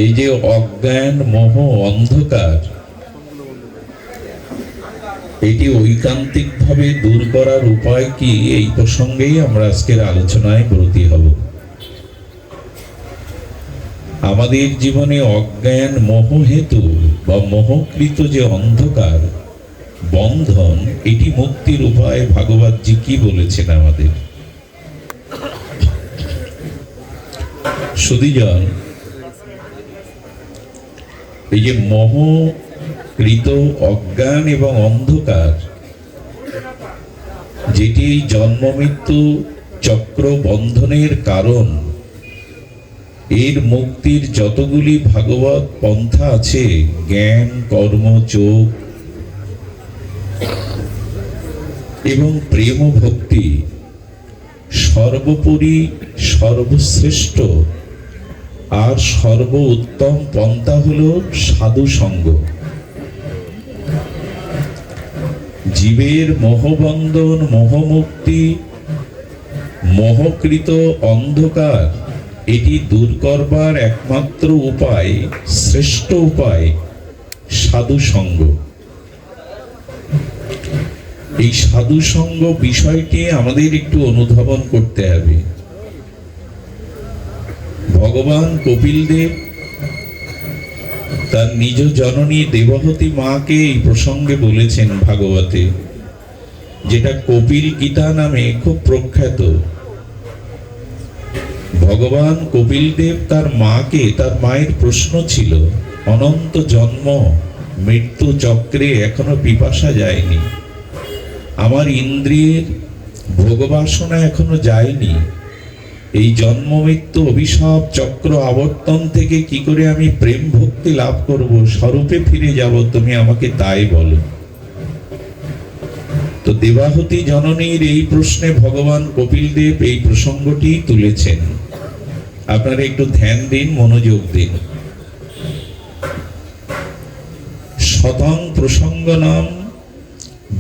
এই যে অজ্ঞান, মোহ, অন্ধকার, এটি ঐকান্তিকভাবে দূর করার উপায় কি, এই প্রসঙ্গেই আমরা আজকের আলোচনায় ব্রতী হব। আমাদের জীবনে অজ্ঞান মোহ হেতু বা মোহকৃত যে অন্ধকার বন্ধন, এটি মুক্তির উপায় ভাগবতজি কি বলেছেন আমাদের। সুধীজন, এই যে মোহকৃত অজ্ঞান এবং অন্ধকার, যেটি জন্ম মৃত্যু চক্র বন্ধনের কারণ, এর মুক্তির যতগুলি ভাগবত পন্থা আছে, জ্ঞান, কর্ম, যোগ এবং প্রেম ভক্তি, সর্বোপরি সর্বশ্রেষ্ঠ আর সর্ব উত্তম পন্থা হল সাধু সঙ্গ। জীবের মোহবন্ধন, মোহমুক্তি, মোহকৃত অন্ধকার, এটি দূর করবার একমাত্র উপায়, শ্রেষ্ঠ উপায় সাধু সঙ্গ। এই সাধু সঙ্গ বিষয়টি আমাদের একটু অনুধাবন করতে হবে। ভগবান কপিল দেব তার নিজ জননী দেবহতী মাকে এই প্রসঙ্গে বলেছেন ভাগবতে, যেটা কপিল গীতা নামে খুব প্রখ্যাত। ভগবান কপিল দেব তার মাকে, তার মায়ের প্রশ্ন ছিল, অনন্ত জন্ম মৃত্যু চক্রে এখনো পিপাসা যায়নি, আমার ইন্দ্রিয়ের ভোগবাসনা এখনো যায়নি, এই জন্ম মৃত্যু অভিশাপ চক্র আবর্তন থেকে কি করে আমি প্রেম ভক্তি লাভ করব, স্বরূপে ফিরে যাব, তুমি আমাকে তাই বলো। তো দেবাহুতি জননীর এই প্রশ্নে ভগবান কপিল দেব এই প্রসঙ্গটি তুলেছেন। আপনারা একটু ধ্যান দিন, মনোযোগ দিন। শতং প্রসঙ্গনাম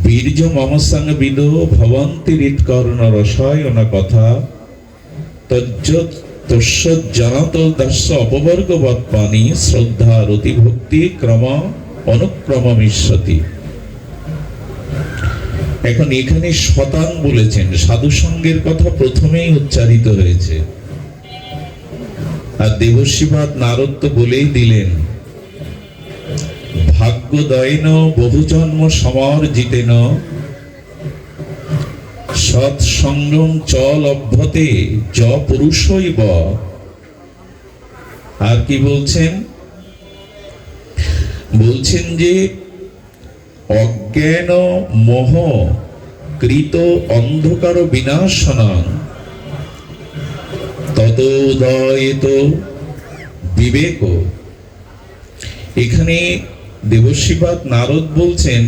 বীর্য মমসং বিদো ভবন্তি হৃৎকর্ণ রসায়ন কথা তস্য দর্শ অপবর্গবৎপানি শ্রদ্ধা রতি ভক্তি ক্রম অনুক্রমমিষ্যতি। এখন এখানে শতাং বলেছেন, সাধু সঙ্গের কথা প্রথমেই উচ্চারিত হয়েছে। আর দেবর্ষিপাদ নারদ তো বলেই দিলেন, ভাগ্যদয়েন বহুজন্ম সমর্জিতেন সৎসঙ্গম চল অভ্যতে য পুরুষৈব। আর কি বলছেন? বলছেন যে অজ্ঞান মোহ কৃত অন্ধকার বিনাশনং ততোদয়েত বিবেক। এখানে দেবর্ষিপাদ নারদ বলছেন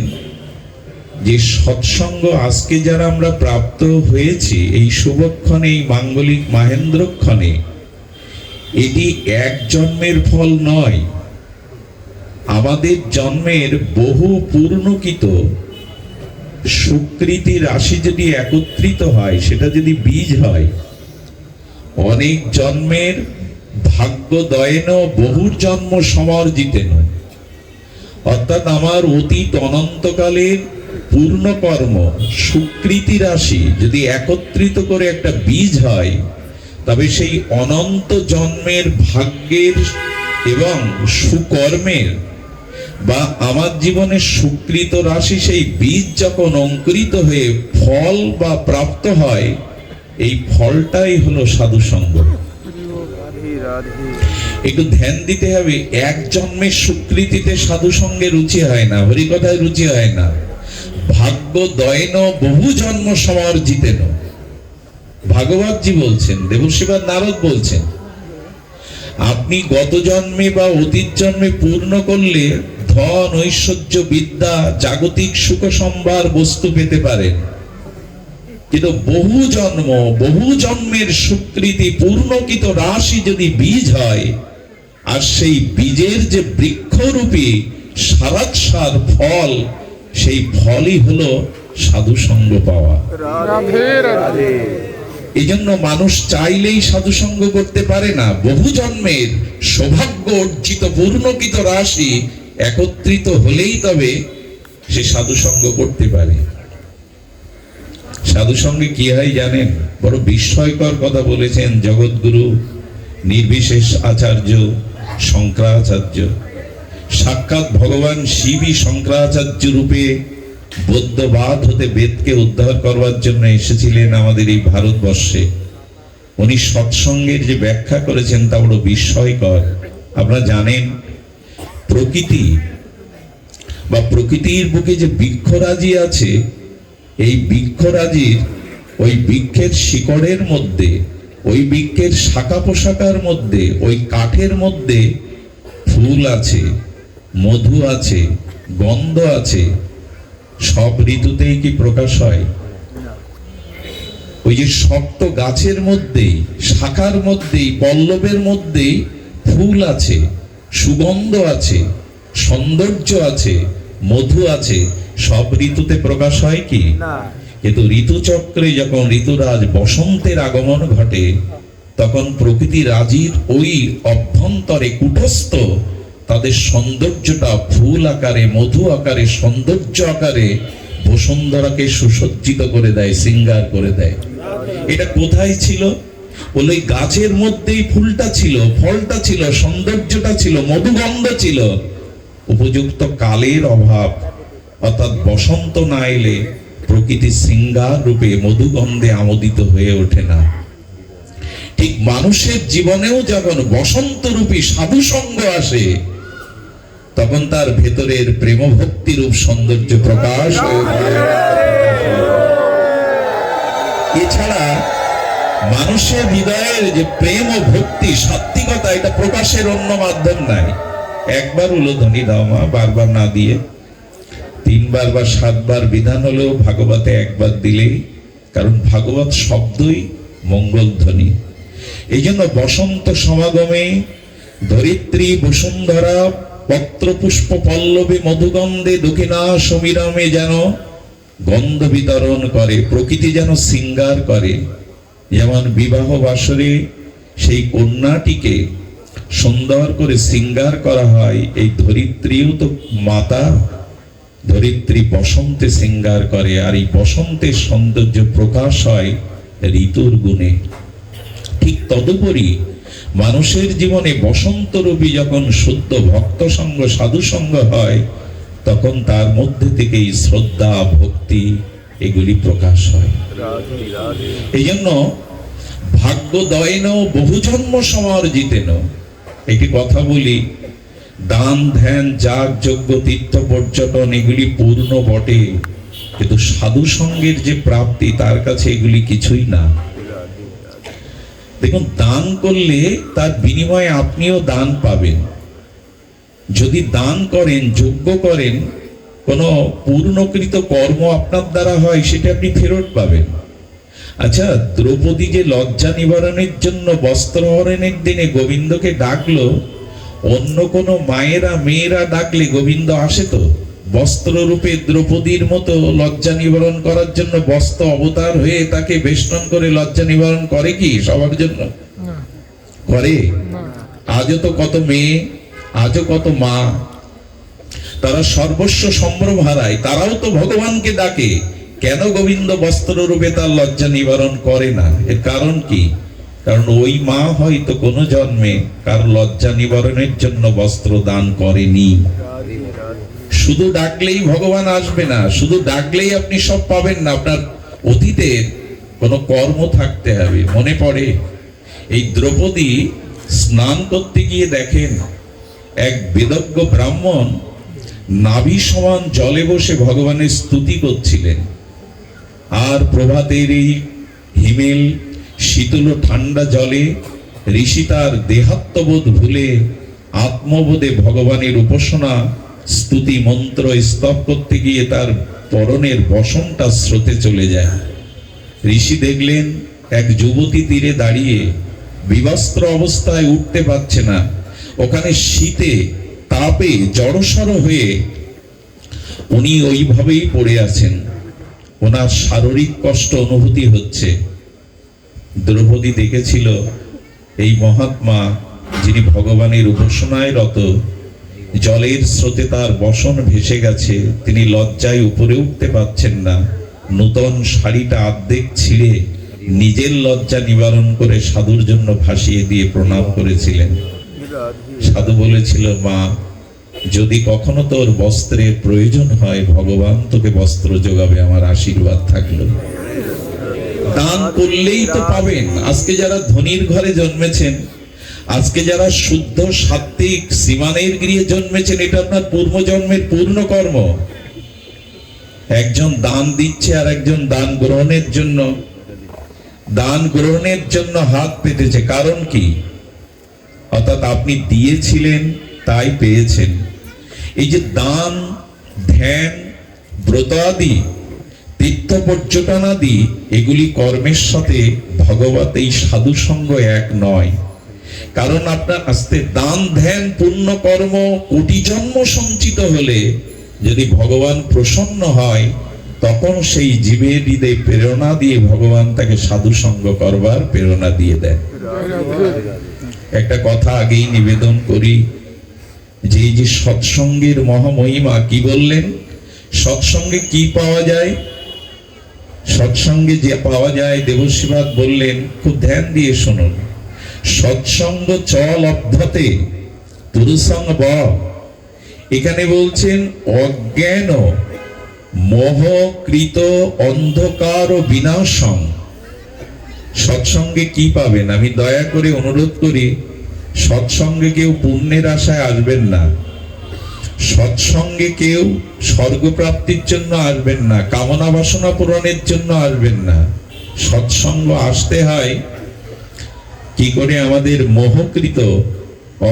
যে সৎসঙ্গ আজকে যারা আমরা প্রাপ্ত হয়েছি এই শুভক্ষণে, এই মাঙ্গলিক মাহেন্দ্রক্ষণে, এটি এক জন্মের ফল নয়। আমাদের জন্মের বহু পূর্ণকৃত সুকৃতি রাশি যদি একত্রিত হয়, সেটা যদি বীজ হয়, অনেক জন্মের ভাগ্যদয়েন বহু জন্ম সমর্জিতেন, অর্থাৎ আমার অতীত অনন্তকালের পূর্ণ কর্ম সুকৃতি রাশি যদি একত্রিত করে একটা বীজ হয়, তবে সেই অনন্ত জন্মের ভাগ্যের এবং সুকর্মের বা আমার জীবনের সুকৃত রাশি, সেই বীজ যখন অঙ্কুরিত হয়ে ফল বা প্রাপ্ত হয়, এই ফলটাই হলো সাধু সঙ্গ। একটু ধ্যান দিতে হবে, এক জন্মের সুকৃতিতে সাধু সঙ্গে রুচি হয় না, হরিকথায় রুচি হয় না। ভাগ্য দয়েন বহু জন্ম সমর্জিতেন, ভাগবতজি বলছেন, দেবর্ষিপাদ নারদ বলছেন। আপনি গত জন্মে বা অতীত জন্মে পূর্ণ করলে ধন, ঐশ্বর্য, বিদ্যা, জাগতিক সুখ সম্ভার বস্তু পেতে পারেন, কিন্তু বহু জন্ম, বহু জন্মের সুকৃতি পূর্ণকৃত রাশি যদি বীজ হয়, আর সেই বীজের যে বৃক্ষরূপী সারাৎসার ফল, সেই ফলই হলো সাধু সঙ্গ পাওয়া। রাধে রাধে। এই জন্য মানুষ চাইলেই সাধু সঙ্গ করতে পারে না। বহু জন্মের সৌভাগ্য অর্জিত পূর্ণকৃত রাশি একত্রিত হলেই তবে সে সাধু সঙ্গ করতে পারে। সাধু সঙ্গে কি হয় জানেন? বড় বিস্ময়কর কথা বলেছেন জগৎগুরু নির্বিশেষ আচার্য শঙ্করাচার্য। সাক্ষাৎ ভগবান শিবই শঙ্করাচার্য রূপে বৌদ্ধবাদ হতে বেদকে উদ্ধার করবার জন্য এসেছিলেন আমাদের এই ভারতবর্ষে। উনি সৎসঙ্গের যে ব্যাখ্যা করেছেন তা বড় বিস্ময়কর। আপনারা জানেন প্রকৃতি বা প্রকৃতির বুকে যে বৃক্ষরাজি আছে, এই বৃক্ষরাজির ওই বৃক্ষের শিকড়ের মধ্যে, ওই বৃক্ষের শাখা পোশাকার মধ্যে, ওই কাঠের মধ্যে ফুল আছে, মধু আছে, গন্ধ আছে। সব ঋতুতেই কি প্রকাশ হয়? ওই যে শক্ত গাছের মধ্যেই, শাখার মধ্যেই, পল্লবের মধ্যেই ফুল আছে, সুগন্ধ আছে, সৌন্দর্য আছে, মধু আছে। সব ঋতুতে প্রকাশ হয় কি? কিন্তু ঋতুচক্রে যখন ঋতুরাজ বসন্তের আগমন ঘটে, তখন প্রকৃতি রাজির ওই অভ্যন্তরে কুটস্থ তাদের সৌন্দর্যটা ফুল আকারে, মধু আকারে, সৌন্দর্য আকারে বসুন্ধরাকে সুসজ্জিত করে দেয়, শৃঙ্গার করে দেয়। এটা কোথায় ছিল? বলে ওই গাছের মধ্যেই ফুলটা ছিল, ফলটা ছিল, সৌন্দর্যটা ছিল, মধুগন্ধ ছিল। উপযুক্ত কালের অভাব, অর্থাৎ বসন্ত না এলে প্রকৃতি শৃঙ্গার রূপে মধুগন্ধে আমোদিত হয়ে ওঠে না। ঠিক মানুষের জীবনেও যখন বসন্ত রূপী সাধু সঙ্গ আসে, তখন তার ভেতরের প্রেম ভক্তি রূপ সৌন্দর্য প্রকাশ হয়ে যায়। এছাড়া মানুষের হৃদয়ের যে প্রেম ও ভক্তি, সাত্বিকতা, এটা প্রকাশের অন্য মাধ্যম নাই। একবার উলোধ্বনি দাও মা, বারবার না দিয়ে। 3 বার বা 7 বার বিধান হলেও ভাগবতে একবার দিলেই, কারণ ভাগবত শব্দই মঙ্গল ধ্বনি। এই জন্য বসন্ত সমাগমে ধরিত্রী বসুন্ধরা পত্র পুষ্প পল্লবে মধুগন্ধে দক্ষিণা সমীরমে যেন গন্ধ বিতরণ করে, প্রকৃতি যেন শৃঙ্গার করে। যেমন বিবাহ বাসরে সেই কন্যাটিকে সুন্দর করে শৃঙ্গার করা হয়, এই ধরিত্রীও তো মাতা, ধরিত্রী বসন্তে শৃঙ্গার করে। আর এই বসন্তের সৌন্দর্য প্রকাশ হয় ঋতুর গুণে। ঠিক তদুপরি মানুষের জীবনে বসন্ত রূপী যখন শুদ্ধ ভক্ত সঙ্গ, সাধু সঙ্গ হয়, তখন তার মধ্যে থেকেই শ্রদ্ধা, ভক্তি এগুলি প্রকাশ হয়। এই জন্য ভাগ্য দয়েন বহু জন্ম সমার্জিতেন। একটি কথা বলি, দান ধ্যান যাগ যজ্ঞ তীর্থ পর্যটন এগুলি পূর্ণ বটে, কিন্তু সাধু সঙ্গের যে প্রাপ্তি তার কাছে এগুলি কিছুই না। দেখুন, দান করলে তার বিনিময়ে আপনিও দান পাবেন। যদি দান করেন, যজ্ঞ করেন, কোনো পূর্ণকৃত কর্ম আপনার দ্বারা হয়, সেটা আপনি ফেরত পাবেন। আচ্ছা, দ্রৌপদী যে লজ্জা নিবারণের জন্য বস্ত্রহরণের দিনে গোবিন্দকে ডাকলো, অন্য কোনো মায়েরা মেয়েরা ডাকলে গোবিন্দ আসে তো? বস্ত্র রূপে দ্রৌপদীর মতো লজ্জা নিবারণ করার জন্য বস্ত্র অবতার হয়ে তাকে বেষ্টন করে লজ্জা নিবারণ করে কি সবার জন্য? করে? আজও তো কত মেয়ে, আজও কত মা, তারা সর্বস্ব সম্ভ্রম হারায়, তারাও তো ভগবানকে ডাকে। কেন গোবিন্দ বস্ত্র রূপে তার লজ্জা নিবারণ করে না? এর কারণ কি? কারণ ওই মা হয়তো কোনো জন্মে কার লজ্জা নিবারণের জন্য বস্ত্র দান করেনি। শুধু ডাকলেই ভগবান আসবে না, শুধু ডাকলেই আপনি সব পাবেন না, আপনার অতীতের কোনো কর্ম থাকতে হবে। মনে পড়ে এই দ্রৌপদী স্নান করতে গিয়ে দেখেন এক বেদজ্ঞ ব্রাহ্মণ নাভি সমান জলে বসে ভগবানের স্তুতি করছিলেন। আর প্রভাতের এই হিমেল শীতল ঠান্ডা জলে ঋষি তার দেহাত্মবোধ ভুলে আত্মবোধে ভগবানের উপাসনা স্তুতি মন্ত্র স্তব করতে গিয়ে তার পরনের বসনটা স্রোতে চলে যায়। ঋষি দেখলেন এক যুবতী তীরে দাঁড়িয়ে বিবস্ত্র অবস্থায় উঠতে পারছে না, ওখানে শীতে তাপে জড়সড় হয়ে উনি ওইভাবেই পড়ে আছেন। ওনার শারীরিক কষ্ট অনুভূতি হচ্ছে। দ্রৌপদী দেখেছিল এই মহাত্মা যিনি ভগবানের উপাসনায় রত, জলের স্রোতে তার বসন ভেসে গেছে, তিনি লজ্জায় উপরে উঠতে পারছেন না। নূতন শাড়িটা অর্ধেক ছিঁড়ে নিজের লজ্জা নিবারণ করে সাধুর জন্য ভাসিয়ে দিয়ে প্রণাম করেছিলেন। সাধু বলেছিল, মা, যদি কখনো তোর বস্ত্রের প্রয়োজন হয়, ভগবান তোকে বস্ত্র যোগাবে, আমার আশীর্বাদ থাকলো। দান করলেই তো পাবেন। আজকে যারা ধনীর ঘরে জন্মেছেন, আজকে যারা শুদ্ধ সাত্ত্বিক শ্রীমানের গৃহে জন্মেছেন, এটা আপনার পূর্বজন্মের পূর্ণ কর্ম। একজন দান দিচ্ছে আর একজন দান গ্রহণের জন্য হাত পেতেছে। কারণ কি? অর্থাৎ আপনি দিয়েছিলেন তাই পেয়েছেন। এই যে দান, ধ্যান, ব্রত আদি, তীর্থ পর্যটন আদি, এগুলি কর্মের সাথে ভগবত এই সাধু সঙ্গ এক নয়। কারণ আপনার আস্তে দান ধ্যান পূর্ণ কর্ম কোটি জন্ম সঞ্চিত হলে যদি ভগবান প্রসন্ন হয়, তখন সেই জীবের হৃদয়ে প্রেরণা দিয়ে ভগবান তাকে সাধু সঙ্গ করবার প্রেরণা দিয়ে দেন। একটা কথা আগেই নিবেদন করি, যে এই যে সৎসঙ্গের মহামহিমা, কি বললেন? সৎসঙ্গে কি পাওয়া যায়? সৎসঙ্গে যে পাওয়া যায়, দেবশ্রীবাদ বললেন, খুব ধ্যান দিয়ে শুনুন। সৎসঙ্গ চল অভ্যতে পুরুষং ব। এখানে বলছেন অজ্ঞান মোহকৃত অন্ধকার ও বিনাশং। সৎসঙ্গে কি পাবেন? আমি দয়া করে অনুরোধ করি, সৎসঙ্গে কেউ পুণ্যের আশায় আসবেন না, সৎসঙ্গে কেউ স্বর্গপ্রাপ্তির জন্য আসবেন না, কামনা বাসনা পূরণের জন্য আসবেন না। সৎসঙ্গ আসতে হয় কি করে? আমাদের মোহকৃত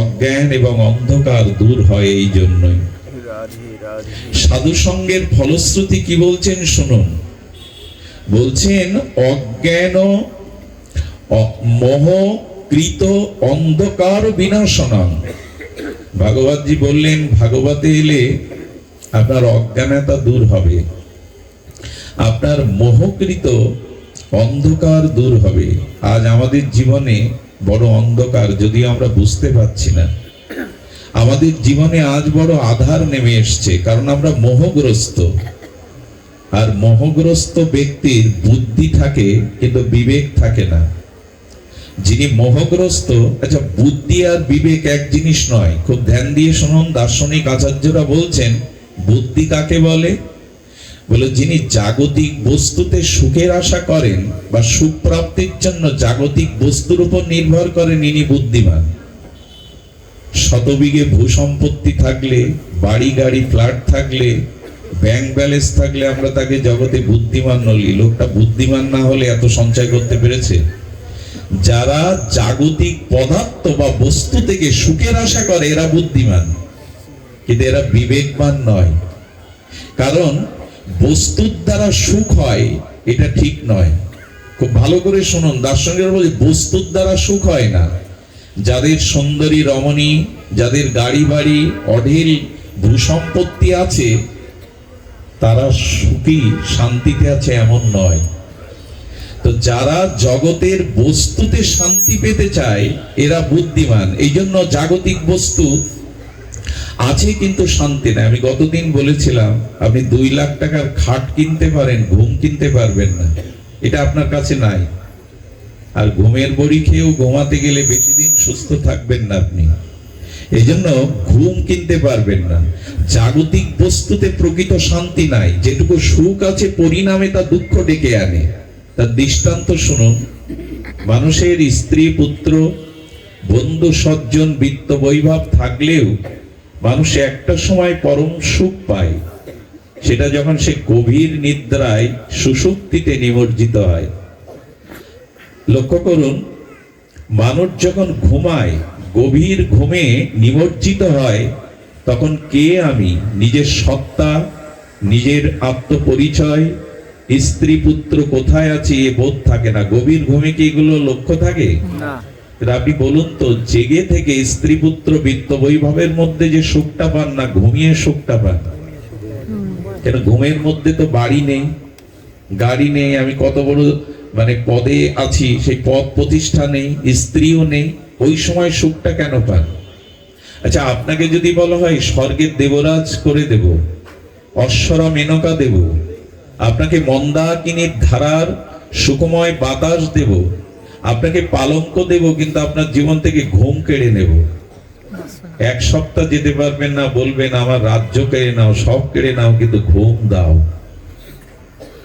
অজ্ঞান এবং অন্ধকার দূর হয়। এই জন্যই সাধু সঙ্গের ফলশ্রুতি কি বলছেন শুনুন। বলছেন অজ্ঞান মোহকৃত অন্ধকার বিনাশনং। ভাগবতজি বললেন, ভাগবতে এলে আপনার অজ্ঞানতা দূর হবে, আপনার মোহকৃত অন্ধকার দূর হবে। আজ আমাদের জীবনে বড় অন্ধকার, যদিও আমরা বুঝতে পারছি না। আমাদের জীবনে আজ বড় আধার নেমে এসছে, কারণ আমরা মোহগ্রস্ত। আর মোহগ্রস্ত ব্যক্তির বুদ্ধি থাকে কিন্তু বিবেক থাকে না। যিনি মোহগ্রস্ত, আচ্ছা, বুদ্ধি আর বিবেক এক জিনিস নয়। খুব ধ্যান দিয়ে শুনুন, দার্শনিক আচার্যরা বলছেন বুদ্ধি কাকে বলে? বলে যিনি জাগতিক বস্তুতে সুখের আশা করেন বা সুখ প্রাপ্তির জন্য জাগতিক বস্তুর উপর নির্ভর করেন, ইনি বুদ্ধিমান। শতবিঘে ভূসম্পত্তি থাকলে, বাড়ি গাড়ি ফ্ল্যাট থাকলে, ব্যাংক ব্যালেন্স থাকলে আমরা তাকে জগতে বুদ্ধিমান বলি। লোকটা বুদ্ধিমান না হলে এত সঞ্চয় করতে পেরেছে? যারা জাগতিক পদার্থ বা বস্তু থেকে সুখের আশা করে এরা বুদ্ধিমান, কিন্তু এরা বিবেকবান নয়। কারণ বস্তুর দ্বারা সুখ হয় এটা ঠিক নয়। খুব ভালো করে শুনুন, দার্শনিকরা বলে বস্তুর দ্বারা সুখ হয় না। যাদের সুন্দরী রমণী, যাদের গাড়ি বাড়ি অঢেল ভূসম্পত্তি আছে, তারা সুখী শান্তিতে আছে এমন নয়। তো যারা জগতের বস্তুতে শান্তি পেতে চায় এরা বুদ্ধিমান। এই জন্য জাগতিক বস্তু আছে কিন্তু শান্তি নেই। আমি গতদিন বলেছিলাম, আপনি 2 লাখ টাকার খাট কিনতে পারেন, ঘুম কিনতে পারবেন না, এটা আপনার কাছে নাই। আর ঘুমের বড়ি খেয়েও ঘুমাতে গেলে বেশি দিন সুস্থ থাকবেন না আপনি। এই জন্য ঘুম কিনতে পারবেন না। জাগতিক বস্তুতে প্রকৃত শান্তি নাই। যেটুকু সুখ আছে পরিণামে তা দুঃখ ডেকে আনে। তার দৃষ্টান্ত শুনুন। মানুষের স্ত্রী পুত্র বন্ধু সজ্জন বিত্ত বৈভব থাকলেও মানুষ একটা সময় পরম সুখ পায়, সেটা যখন সে গভীর নিদ্রায় সুষুপ্তিতে নিমজ্জিত হয়। লক্ষ্য করুন, মানুষ যখন ঘুমায়, গভীর ঘুমে নিমজ্জিত হয়, তখন কে আমি, নিজের সত্তা, নিজের আত্মপরিচয়, স্ত্রী পুত্র কোথায় আছে এ বোধ থাকে না। গভীর ঘুমে কি এগুলো লক্ষ্য থাকে না? আপনি বলুন তো, জেগে থেকে স্ত্রী পুত্র বিত্ত বৈভবের মধ্যে যে সুখটা পান না, ঘুমিয়ে সুখটা পান। কেন? ঘুমের মধ্যে তো বাড়ি নেই, গাড়ি নেই, আমি কত বড় মানে পদে আছি, সেই পদ প্রতিষ্ঠা নেই, স্ত্রীও নেই, ওই সময় সুখটা কেন পান? আচ্ছা, আপনাকে যদি বলা হয় স্বর্গের দেবরাজ করে দেব, অশ্বরা মেনকা দেব, আপনাকে মন্দাকিনীর ধারার সুখময় বাতাস দেব, আপনাকে পালঙ্ক দেব, কিন্তু আপনার জীবন থেকে ঘুম কেড়ে নেব, এক সপ্তাহ যেতে পারবেন না, বলবেন আমার রাজ্য কেড়ে নাও, সব কেড়ে নাও, কিন্তু ঘুম দাও।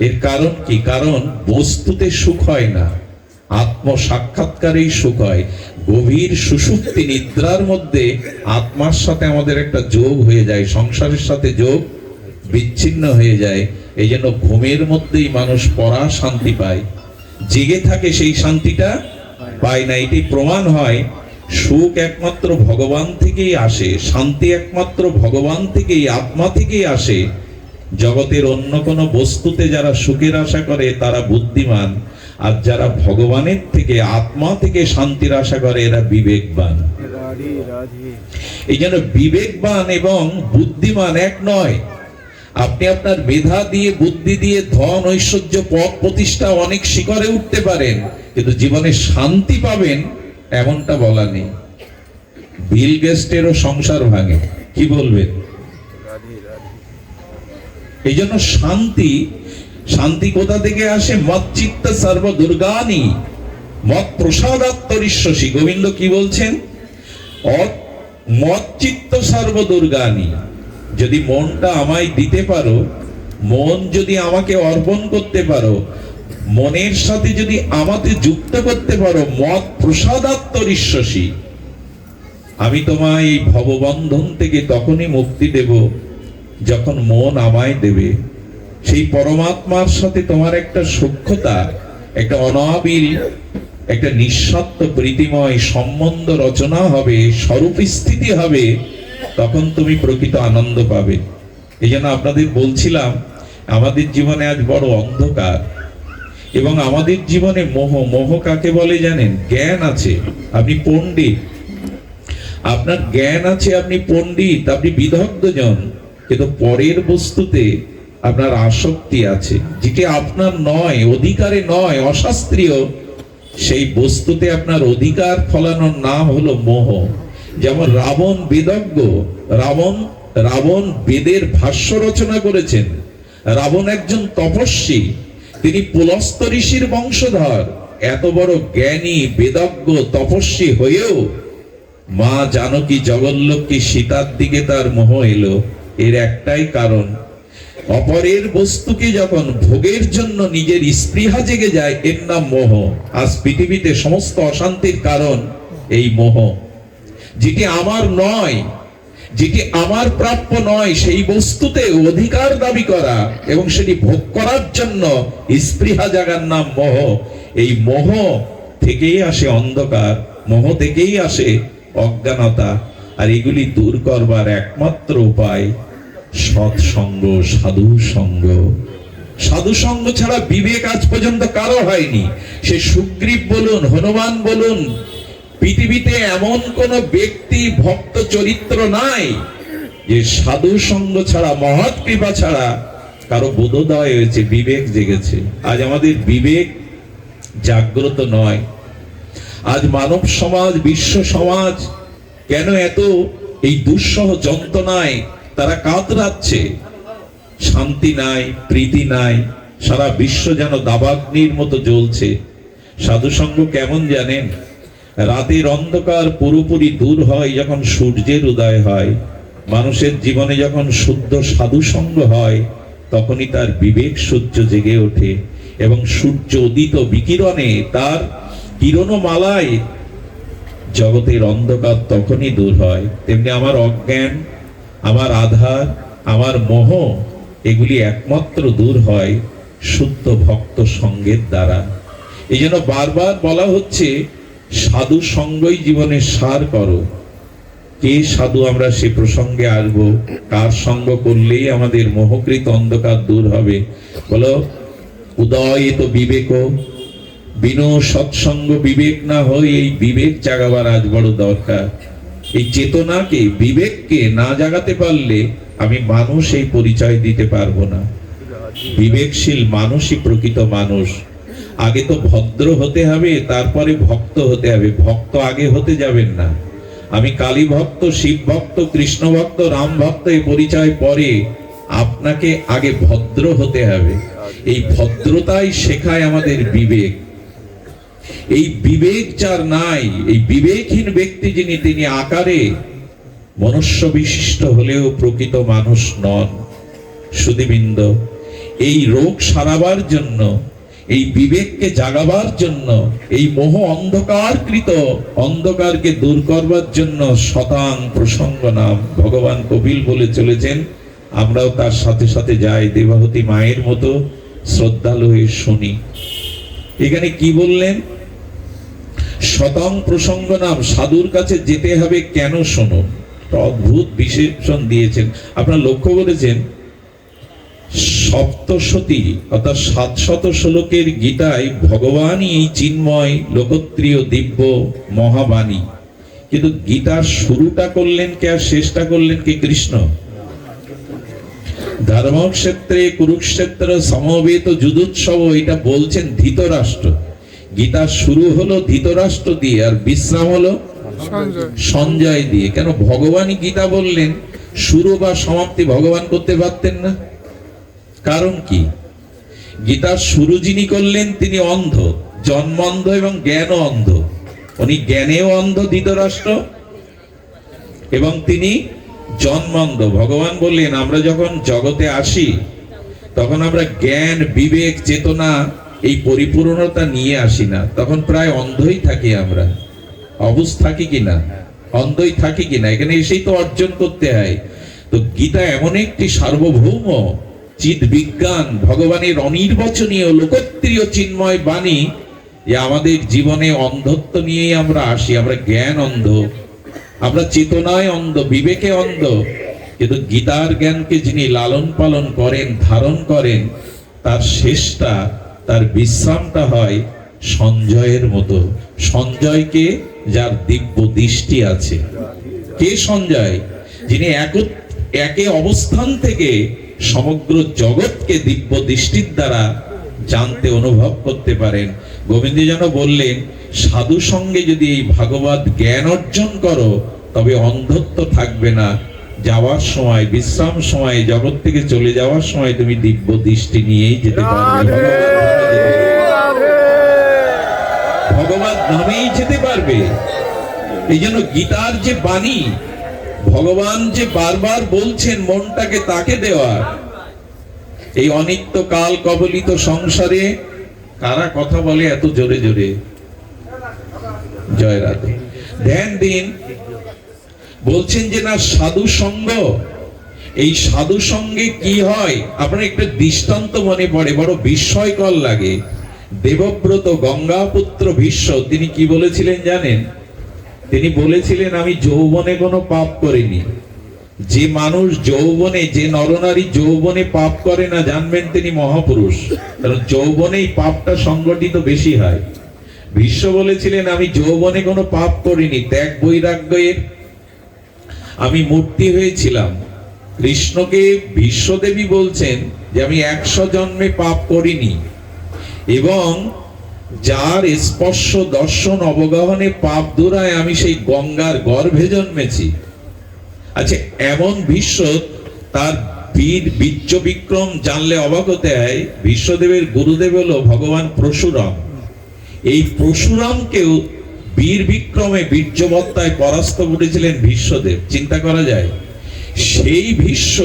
এর কারণ কি? কারণ বস্তুতে সুখ হয় না, আত্ম সাক্ষাৎকারেই সুখ হয়। গভীর সুষুপ্তি নিদ্রার মধ্যে আত্মার সাথে আমাদের একটা যোগ হয়ে যায়, সংসারের সাথে যোগ বিচ্ছিন্ন হয়ে যায়। এই জন্য ঘুমের মধ্যেই মানুষ পড়া শান্তি পায়, জেগে থাকে সেই শান্তিটা পায় না। এটি প্রমাণ হয় সুখ একমাত্র ভগবান থেকেই আসে, শান্তি একমাত্র ভগবান থেকেই, আত্মা থেকেই আসে। জগতের অন্য কোনো বস্তুতে যারা সুখের আশা করে তারা বুদ্ধিমান, আর যারা ভগবানের থেকে, আত্মা থেকে শান্তির আশা করে এরা বিবেকবান। এই জন্য বিবেকবান এবং বুদ্ধিমান এক নয়। আপনি আপনার মেধা দিয়ে, বুদ্ধি দিয়ে ধন, ঐশ্বর্য, পদ প্রতিষ্ঠা অনেক শিখরে উঠতে পারেন, কিন্তু জীবনে শান্তি পাবেন এমনটা বলা নেই। বিল গেটসেরও সংসার ভাঙে, কি বলবেন? এই জন্য শান্তি, শান্তি কোথা থেকে আসে? মচ্চিত্ত সর্ব দুর্গানি মত প্রসাদাত্তরিশ্বসী। গোবিন্দ কি বলছেন? মচ্চিত্ত সর্ব দুর্গানি। যদি মনটা আমায় দিতে পারো, মন যদি আমাকে অর্পণ করতে পারো, মনের সাথে যদি আমাকে যুক্ত করতে পারো, মত প্রসাদাত্তরিশ্বসী, আমি তোমায় এই ভববন্ধন থেকে তখনই মুক্তি দেব যখন মন আমায় দেবে। সেই পরমাত্মার সাথে তোমার একটা সূক্ষ্মতা, একটা অনাবিল, একটা নিঃস্বার্থ প্রীতিময় সম্বন্ধ রচনা হবে, স্বরূপ স্থিতি হবে, তখন তুমি প্রকৃত আনন্দ পাবে। এই জন্য আপনাদের বলছিলাম, আমাদের জীবনে আজ বড় অন্ধকার, এবং আমাদের জীবনে মোহ। মোহ কাকে বলে জানেন? জ্ঞান আছে, আপনি পণ্ডিত, আপনার জ্ঞান আছে, আপনি পণ্ডিত, আপনি বিদগ্ধজন, কিন্তু পরের বস্তুতে আপনার আসক্তি আছে, যেটি আপনার নয়, অধিকারে নয়, অশাস্ত্রীয়, সেই বস্তুতে আপনার অধিকার ফলানোর নাম হলো মোহ। যেমন রাবণ বেদজ্ঞ, রাবণ বেদের ভাষ্য রচনা করেছেন, রাবণ একজন তপস্বী, তিনি পুলস্ত ঋষির বংশধর। এত বড় জ্ঞানী, বেদজ্ঞ, তপস্বী হয়েও মা জানকী, জগল্লক্ষ্মী সীতার দিকে তার মোহ এলো। এর একটাই কারণ, অপরের বস্তুকে যখন ভোগের জন্য নিজের স্পৃহা জেগে যায়, এর নাম মোহ। আজ পৃথিবীতে সমস্ত অশান্তির কারণ এই মোহ। যেটি আমার নয়, যেটি আমার প্রাপ্য নয়, সেই বস্তুতে অধিকার দাবি করা এবং সেটি ভোগ করার জন্য স্পৃহা জাগার নাম মোহ। এই মোহ থেকেই আসে অন্ধকার, মোহ থেকেই আসে অজ্ঞানতা। আর এগুলি দূর করবার একমাত্র উপায় সৎসঙ্গ, সাধু সঙ্গ। সাধু সঙ্গ ছাড়া বিবেক আজ পর্যন্ত কারো হয়নি। সে সুগ্রীব বলুন, হনুমান বলুন, পৃথিবীতে এমন কোন ব্যক্তি, ভক্ত চরিত্র নাই যে সাধু সঙ্গ ছাড়া, মহৎ কৃপা ছাড়া কারো বোধোদয় হয়েছে, বিবেক জেগেছে। আজ আমাদের বিবেক জাগ্রত নয়। আজ মানব সমাজ, বিশ্ব সমাজ কেন এত এই দুঃসহ যন্ত্রণায় তারা কাতরাচ্ছে? শান্তি নাই, প্রীতি নাই, সারা বিশ্ব যেন দাবাগ্নির মতো জ্বলছে। সাধুসঙ্গ কেমন জানেন? রাতের অন্ধকার পুরোপুরি দূর হয় যখন সূর্যের উদয় হয়। মানুষের জীবনে যখন শুদ্ধ সাধুসঙ্গ হয়, তখনই তার বিবেক সূর্য জেগে ওঠে, এবং সূর্য উদিত বিকিরণে, তার কিরণমালায় জগতের অন্ধকার তখনই দূর হয়। তেমনি আমার অজ্ঞান, আমার আধার, আমার মোহ, এগুলি একমাত্র দূর হয় শুদ্ধ ভক্ত সঙ্গের দ্বারা। এই জন্য বারবার বলা হচ্ছে সাধু সঙ্গই জীবনের সার করো। কে সাধু আমরা সে প্রসঙ্গে আসবো। কার সঙ্গ করলেই আমাদের মোহকৃত অন্ধকার দূর হবে? বলো, উদয় তো বিবেক, বিনো সৎসঙ্গ বিবেক না হয়। এই বিবেক জাগাবার আজ বড় দরকার। এই চেতনাকে, বিবেককে না জাগাতে পারলে আমি মানুষ এই পরিচয় দিতে পারবো না। বিবেকশীল মানুষই প্রকৃত মানুষ। আগে তো ভদ্র হতে হবে, তারপরে ভক্ত হতে হবে। ভক্ত আগে হতে যাবেন না। আমি কালী ভক্ত, শিব ভক্ত, কৃষ্ণ ভক্ত, রাম ভক্ত এই পরিচয় পরে। আপনাকে আগে ভদ্র হতে হবে। এই ভদ্রতাই শেখায় আমাদের বিবেক। এই বিবেক যার নাই, এই বিবেকহীন ব্যক্তি যিনি, তিনি আকারে মনুষ্য বিশিষ্ট হলেও প্রকৃত মানুষ নন। সুধীবৃন্দ, এই রোগ সারাবার জন্য, এই বিবেককে জাগাবার জন্য, এই মোহ অন্ধকারকৃত অন্ধকারকে দূর করবার জন্য শতাং প্রসঙ্গ নাম ভগবান কপিল বলে চলেছেন। আমরাও তার সাথে সাথে যাই, দেবাহতী মায়ের মতো শ্রদ্ধালু হয়ে শুনি। এখানে কি বললেন? শতং প্রসঙ্গ নাম, সাধুর কাছে যেতে হবে কেন শোনো। অদ্ভুত বিশেষণ দিয়েছেন। আপনারা লক্ষ্য করেছেন সপ্তশতী অর্থাৎ 700 শ্লোকের গীতায় ভগবানই এই চিন্ময় লোকত্রিয় দিব্য মহাবাণী। কিন্তু গীতার শুরুটা করলেন কে আর শেষটা করলেন কে? কৃষ্ণ। ধর্মক্ষেত্রে কুরুক্ষেত্র সমবেত যুদ্ধোৎসব, এটা বলছেন ধৃতরাষ্ট্র। গীতা শুরু হলো ধৃতরাষ্ট্র দিয়ে, আর বিশ্রাম হলো সঞ্জয় দিয়ে। কেন? ভগবানই গীতা বললেন, শুরু বা সমাপ্তি ভগবান করতে পারতেন না? কারণ কি? গীতার শুরু যিনি করলেন তিনি অন্ধ, জন্মান্ধ এবং জ্ঞান অন্ধ। উনি জ্ঞানেও অন্ধ ধৃতরাষ্ট্র, এবং তিনি জন্মান্ধ। ভগবান বললেন আমরা যখন জগতে আসি তখন আমরা জ্ঞান, বিবেক, চেতনা এই পরিপূর্ণতা নিয়ে আসি না, তখন প্রায় অন্ধই থাকি। আমরা অবুঝ থাকি কিনা, অন্ধই থাকি কিনা, এখানে এসেই তো অর্জন করতে হয়। তো গীতা এমন একটি সার্বভৌম চিৎ বিজ্ঞান, ভগবানের অনির্বচনীয় লোকত্রিয় চিন্ময় বাণী, যে আমাদের জীবনে অন্ধত্ব নিয়েই আমরা আসি। আমরা জ্ঞান অন্ধ, আমরা চেতনায় অন্ধ, বিবেকে অন্ধ। কিন্তু গীতার জ্ঞানকে যিনি লালন পালন করেন, ধারণ করেন, তার শেষটা, তার বিশ্রামটা হয় সঞ্জয়ের মতো। সঞ্জয়কে যার দিব্য দৃষ্টি আছে। কে সঞ্জয়? যিনি একে অবস্থান থেকে সমগ্র জগৎকে দিব্য দৃষ্টির দ্বারা জানতে, অনুভব করতে পারেন। গোবিন্দ যেন বললেন সাধু সঙ্গে যদি এই ভাগবত জ্ঞান অর্জন করো তবে অন্ধত্ব থাকবে না। যাওয়ার সময়, বিশ্রাম সময়, জগৎ থেকে চলে যাওয়ার সময় তুমি দিব্য দৃষ্টি নিয়েই যেতে পারবে, ভগবান ধামেই যেতে পারবে। এই জন্য গীতার যে বাণী, ভগবান যে বারবার বলছেন মনটাকে তাকে দেওয়া। এই অনিত্য কাল কবলিত সংসারে কারা কথা বলে এত জোরে জোরে? জয় রাধে। ধ্যান দিন। বলছেন যে না সাধু সঙ্গ, এই সাধু সঙ্গে কি হয় আপনার একটা দৃষ্টান্ত মনে পড়ে, বড় বিস্ময়কর লাগে। দেবব্রত গঙ্গাপুত্র ভীষ্ম, তিনি কি বলেছিলেন জানেন? তিনি বলেছিলেন আমি যৌবনে কোনো পাপ করিনি। যে মানুষ যৌবনে, যে নরনারী যৌবনে পাপ করে না, জানবেন তিনি মহাপুরুষ, কারণ যৌবনেই পাপটা সংগঠিত বেশি হয়। ভীষ্ম বলেছিলেন আমি যৌবনে কোনো পাপ করিনি, ত্যাগ বৈরাগ্যের আমি মূর্তি হয়েছিলাম। কৃষ্ণকে বিশ্বদেবী বলছেন যে আমি 100 জন্মে পাপ করিনি, এবং যার স্পর্শ দর্শন অবগাহনে পাপ দূরায় আমি সেই গঙ্গার গর্ভে জন্মেছি। আচ্ছা, এমন ভীষ্ম, তার বীর বীর্য বিক্রম জানলে অবাক হতে হয়। বিশ্বদেবের গুরুদেব হলো ভগবান পরশুরাম। এই পরশুরামকেও বীর বিক্রমে বীর্যবত্তায় পরাস্ত করেছিলেন ভীষ্মদেব। চিন্তা করা যায়। সেই ভীষ্ম,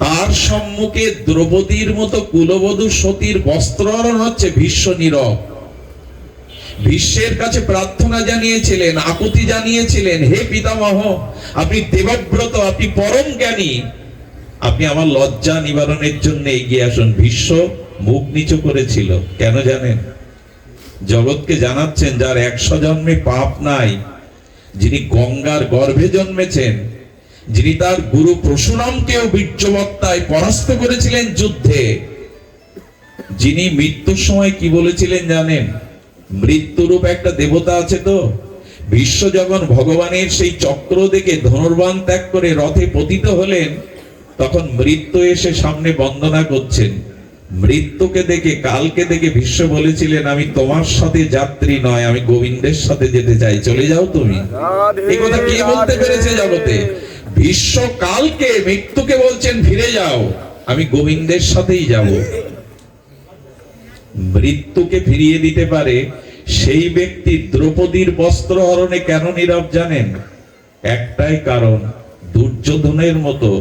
তার সম্মুখে দ্রৌপদীর মতো কুলবধূ সতীর বস্ত্রহরণ হচ্ছে, ভীষ্ম নীরব। ভীষ্মের কাছে প্রার্থনা জানিয়েছিলেন, আকুতি জানিয়েছিলেন, হে পিতামহ, আপনি দেবব্রত, আপনি পরম জ্ঞানী, আপনি আমার লজ্জা নিবারণের জন্য এগিয়ে আসুন। ভীষ্ম মুখ নিচু করেছিল। কেন জানেন? জগৎকে জানাচ্ছেন যার 100 জন্মে পাপ নাই, যিনি গঙ্গার গর্ভে জন্মেছেন, যিনি তার গুরু পরশুরামকেও বীর্যবত্তায় পরাস্ত করেছিলেন যুদ্ধে, যিনি মৃত্যুর সময় কি বলেছিলেন জানেন? মৃত্যুরূপ একটা দেবতা আছে তো। ভীষ্ম যখন ভগবানের সেই চক্র দেখে ধনুর্বাণ ত্যাগ করে রথে পতিত হলেন, তখন মৃত্যু এসে সামনে বন্দনা করছেন। মৃত্যুকে দেখে, কালকে দেখে ভীষ্ম বলেছিলেন, আমি তোমার সাথে যাত্রী নয়, আমি গোবিন্দের সাথে যেতে চাই, চলে যাও তুমি। এই কথা কে বলতে পেরেছে জগতে? ভীষ্ম কালকে মৃত্যুকে বলছেন, ফিরে যাও, আমি গোবিন্দের সাথেই যাব। মৃত্যুকে ফিরিয়ে দিতে পারে সেই ব্যক্তি দ্রৌপদীর বস্ত্র হরণে কেন নীরব জানেন? একটাই কারণ, দুর্যোধনের মতো,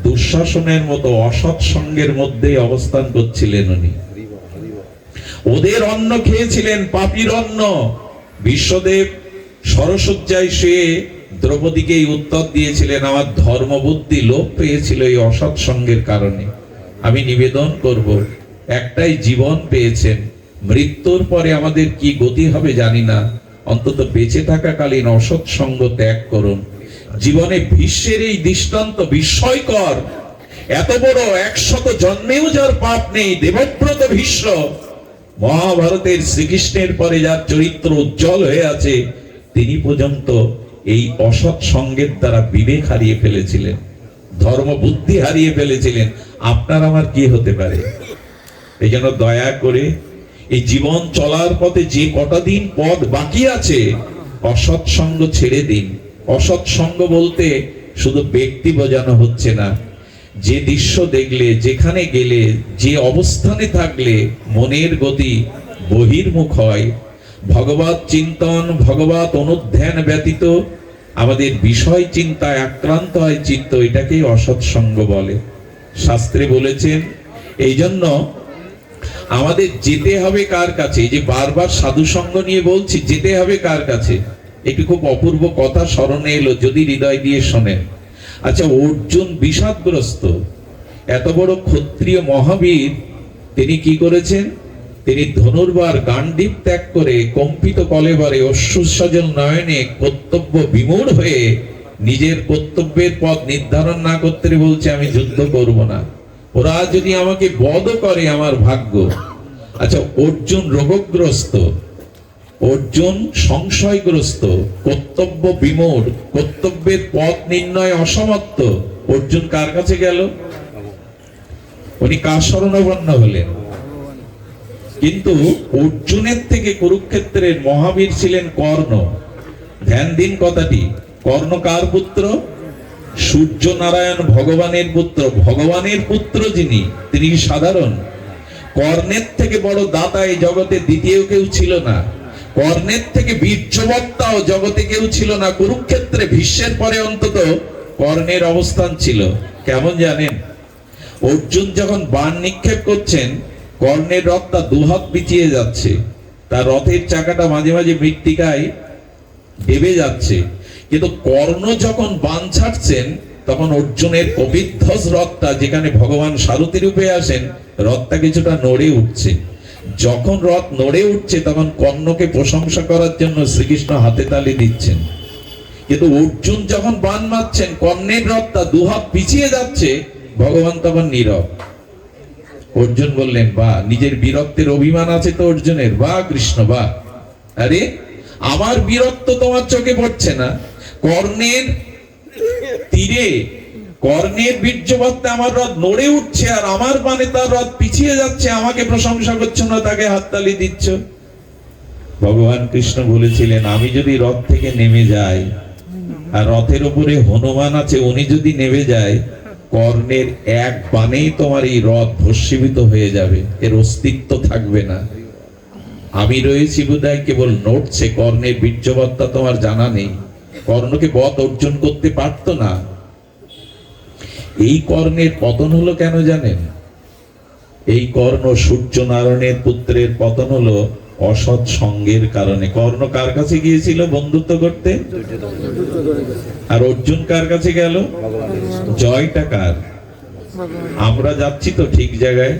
দুঃশাসনের মতো অসৎ সঙ্গের মধ্যেই অবস্থান করছিলেন উনি। ওদের অন্ন খেয়েছিলেন, পাপীর অন্ন। বিশ্বদেব সরসজ্জায় শুয়ে দ্রৌপদীকে উত্তর দিয়েছিলেন, আমার ধর্মবুদ্ধি লোপ পেয়েছিল এই অসৎ সঙ্গের কারণে। আমি নিবেদন করব, একটাই জীবন পেয়েছেন, মৃত্যুর পরে আমাদের কি গতি হবে জানি না, অন্তত বেঁচে থাকাকালীন অসৎ সঙ্গ ত্যাগ করুন। জীবনে ভীষ্মের এই দৃষ্টান্ত বিস্ময়কর। এত বড় 100 জন্মেও যার পাপ নেই, দেবব্রত ভীষ্ম, মহাভারতের শ্রীকৃষ্ণের পরে যার চরিত্র উজ্জ্বল হয়ে আছে, তিনি পর্যন্ত এই অসৎ সঙ্গের দ্বারা বিবেক হারিয়ে ফেলেছিলেন, ধর্ম বুদ্ধি হারিয়ে ফেলেছিলেন। আপনার আমার কি হতে পারে? এই জন্য দয়া করে এই জীবন চলার পথে যে কটা দিন পথ বাকি আছে, অসৎ সঙ্গ ছেড়ে দিন। অসৎ সঙ্গ বলতে শুধু ব্যক্তি বোঝানো হচ্ছে না, যে দৃশ্য দেখলে, যেখানে গেলে, যে অবস্থানে থাকলে মনের গতি বহির্মুখ হয়, ভগবত চিন্তন, ভগবত অনুধ্যান ব্যতীত আমাদের বিষয় চিন্তায় আক্রান্ত হয় চিত্ত, এটাকেই অসৎ সঙ্গ বলে। শাস্ত্রে বলেছেন, এই জন্য আমাদের যেতে হবে কার কাছে? এই যে বারবার সাধু সঙ্গ নিয়ে বলছি, যেতে হবে কার কাছে? একটি খুব অপূর্ব কথা স্মরণে এলো, যদি হৃদয় দিয়ে শোনেন। আচ্ছা, অর্জুন বিষাদগ্রস্ত, এত বড় ক্ষত্রিয় মহাবীর, তিনি কি করেছেন? তিনি ধনুর্বার গান্ডীব ত্যাগ করে কম্পিত কলেবরে অশ্রুসজল নয়নে কর্তব্য বিমূঢ় হয়ে নিজের কর্তব্যের পথ নির্ধারণ না করতে বলছে, আমি যুদ্ধ করব না, ওরা যদি আমাকে বধ করে আমার ভাগ্য। আচ্ছা, অর্জুন রোগগ্রস্ত, অর্জুন সংশয়গ্রস্ত, কর্তব্য বিমূঢ়, কর্তব্যের পথ নির্ণয় অসমর্থ। অর্জুন কার কাছে গেল? উনি কার শরণাপন্ন হলেন? কিন্তু অর্জুনের থেকে কুরুক্ষেত্রের মহাবীর ছিলেন কর্ণ। ধ্যান দিন কথাটি। কর্ণ কার পুত্র? সূর্য নারায়ণ ভগবানের পুত্র। ভগবানের পুত্র যিনি, তিনি সাধারণ? কর্ণের থেকে বড় দাতা এই জগতে দ্বিতীয় কেউ ছিল না। কর্ণের থেকে বীর্যবত্তাও জগতে কেউ ছিল না। কুরুক্ষেত্রে ভীষ্মের পরে অন্তত কর্ণের অবস্থান ছিল। কেমন জানেন? অর্জুন যখন বাণ নিক্ষেপ করছেন, কর্ণের রথটা দুহাত পিছিয়ে যাচ্ছে, তার রথের চাকাটা মাঝে মাঝে মৃত্তিকায় ডেবে যাচ্ছে। কিন্তু কর্ণ যখন বাণ ছাড়ছেন, তখন অর্জুনের কপিধ্বজ রথটা, যেখানে ভগবান সারথী রূপে আসেন, রথটা কিছুটা নড়ে উঠছে। যখন রথ নড়ে উঠছে, তখন কর্ণকে প্রশংসা করার জন্য শ্রীকৃষ্ণ হাতে তালি দিচ্ছেন। কিন্তু অর্জুন যখন বাণ মারছেন, কর্ণের রথটা দুহাত পিছিয়ে যাচ্ছে, ভগবান তখন নীরব। অর্জুন বললেন, বাহ, নিজের বীরত্বের অভিমান আছে তো অর্জুনের, বাহ কৃষ্ণ বাহ। আরে, আমার বীরত্ব তোমার চোখে পড়ছে না? কর্ণের তীরে, কর্ণের বীর্যবত্তে আমার রথ নড়ে উঠছে, আর আমার বাণে তার রথ পিছিয়ে যাচ্ছে, আমাকে প্রশংসা করছো না, তাকে হাততালি দিচ্ছ। ভগবান কৃষ্ণ বলেছিলেন, আমি যদি রথ থেকে নেমে যাই, আর রথের উপরে হনুমান আছে, উনি যদি নেমে যায়, কর্ণের এক বাণেই তোমার এই রথ ভস্মীভূত হয়ে যাবে, এর অস্তিত্ব থাকবে না। আমি রয়েছি বোধহয় কেবল নড়ছে, কর্ণের বীর্যবত্তা তোমার জানা নেই। কর্ণকে বধ অর্জন করতে পারতো না। এই কর্ণের পতন হলো কেন জানেন? এই কর্ণ সূর্য নারায়ণের পুত্রের পতন হলো অসৎ সঙ্গের কারণে। কর্ণ কার কাছে গিয়েছিল বন্ধুত্ব করতে? আর অর্জুন কার কাছে গেল? জয়টা কার? আমরা যাচ্ছি তো ঠিক জায়গায়?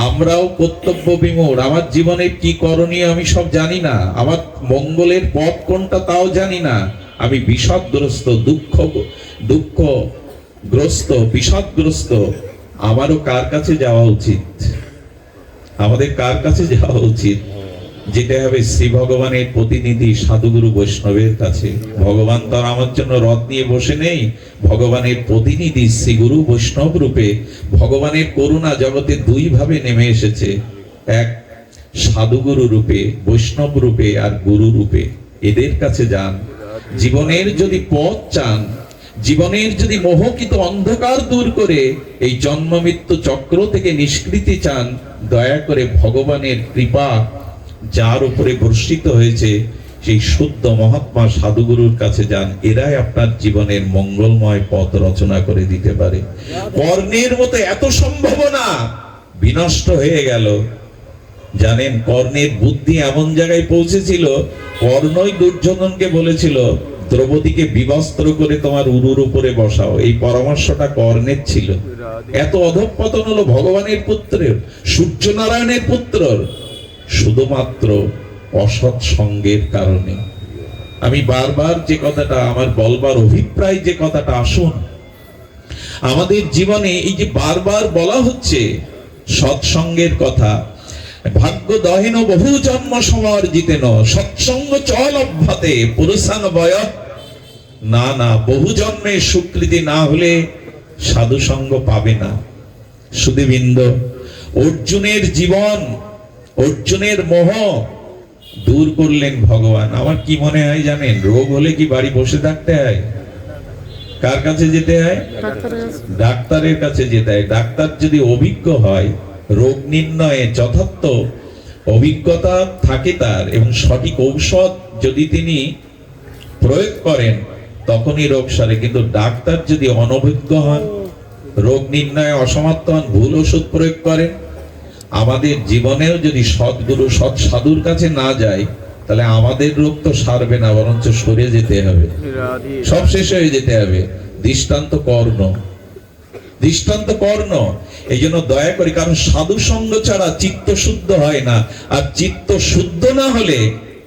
আমরাও কর্তব্য বিমূঢ়। আমার জীবনে কি করণীয় আমি সব জানি না, আমার মঙ্গলের পথ কোনটা তাও জানি না। আমি বিষাদগ্রস্ত, দুঃখগ্রস্ত, বিষাদগ্রস্ত। আমারও কার কাছে যাওয়া উচিত? আমাদের কার কাছে যাওয়া উচিত? যেতে হবে শ্রী ভগবানের প্রতিনিধি সাধুগুরু বৈষ্ণবের কাছে। ভগবান তো আর আমার জন্য রথ নিয়ে বসে নেই, ভগবানের প্রতিনিধি শ্রী গুরু বৈষ্ণব রূপে ভগবানের করুণা জগতে দুই ভাবে নেমে এসেছে, এক সাধুগুরু রূপে, বৈষ্ণব রূপে, আর গুরু রূপে। এদের কাছে যান। জীবনের যদি পথ চান, জীবনের যদি মোহকিত অন্ধকার দূর করে এই জন্ম মৃত্যু চক্র থেকে নিষ্কৃতি চান, দয়া করে ভগবানের কৃপা যার উপরে বর্ষিত হয়েছে সেই শুদ্ধ মহাত্মা সাধুগুরুর কাছে যান। এরাই আপনার জীবনের মঙ্গলময় পথ রচনা করে দিতে পারে। কর্ণের মতো এত সম্ভাবনা বিনষ্ট হয়ে গেল। জানেন, কর্ণের বুদ্ধি এমন জায়গায় পৌঁছেছিল, কর্ণই দুর্যোধনকে বলেছিল দ্রৌপদীকে বিবস্ত্র করে তোমার উরুর উপরে বসাও। এই পরামর্শটা কর্ণের ছিল। এত অধঃপতন হলো ভগবানের পুত্রের, সূর্যনারায়ণের পুত্রর, শুধুমাত্র অসৎ সঙ্গের কারণে। আমি বারবার যে কথাটা আমার বলবার অভিপ্রায়, যে কথাটা, আসুন আমাদের জীবনে এই যে বারবার বলা হচ্ছে সৎসঙ্গের কথা, ভাগ্য দহেন বহু জন্ম সমার্জিতেন সৎসঙ্গ চল অভ্যাতে পুরুষান বয়। না না, বহু জন্মের স্বীকৃতি না হলে সাধু সঙ্গ পাবে না। সুধীবৃন্দ, অর্জুনের জীবন, অর্জুনের মোহ দূর করলেন ভগবান। আমার কি মনে হয় জানেন, রোগ হলে কি বাড়ি বসে থাকতে হয়? কার কাছে যেতে হয়? ডাক্তারের কাছে যেতে হয়। ডাক্তার যদি অভিজ্ঞ হয়, রোগ নির্ণয়ে যথার্থ অভিজ্ঞতা থাকে তার, এবং সঠিক ঔষধ যদি তিনি প্রয়োগ করেন, তখনই রোগ সারে। কিন্তু ডাক্তার যদি অনভিজ্ঞ হন, রোগ নির্ণয়ে অসমর্থ হন, ভুল ওষুধ প্রয়োগ করেন, আমাদের জীবনেও যদি সৎগুরু সৎ সাধুর কাছে না যায়, তাহলে আমাদের রোগ তো সারবে না, বরঞ্চ সরে যেতে হবে, সব শেষ হয়ে যেতে হবে। দৃষ্টান্ত কর্ণ, দৃষ্টান্ত কর্ণ। এই জন্য দয়া করি, কারণ সাধু সঙ্গ ছাড়া চিত্ত শুদ্ধ হয় না। আর চিত্ত শুদ্ধ না হলে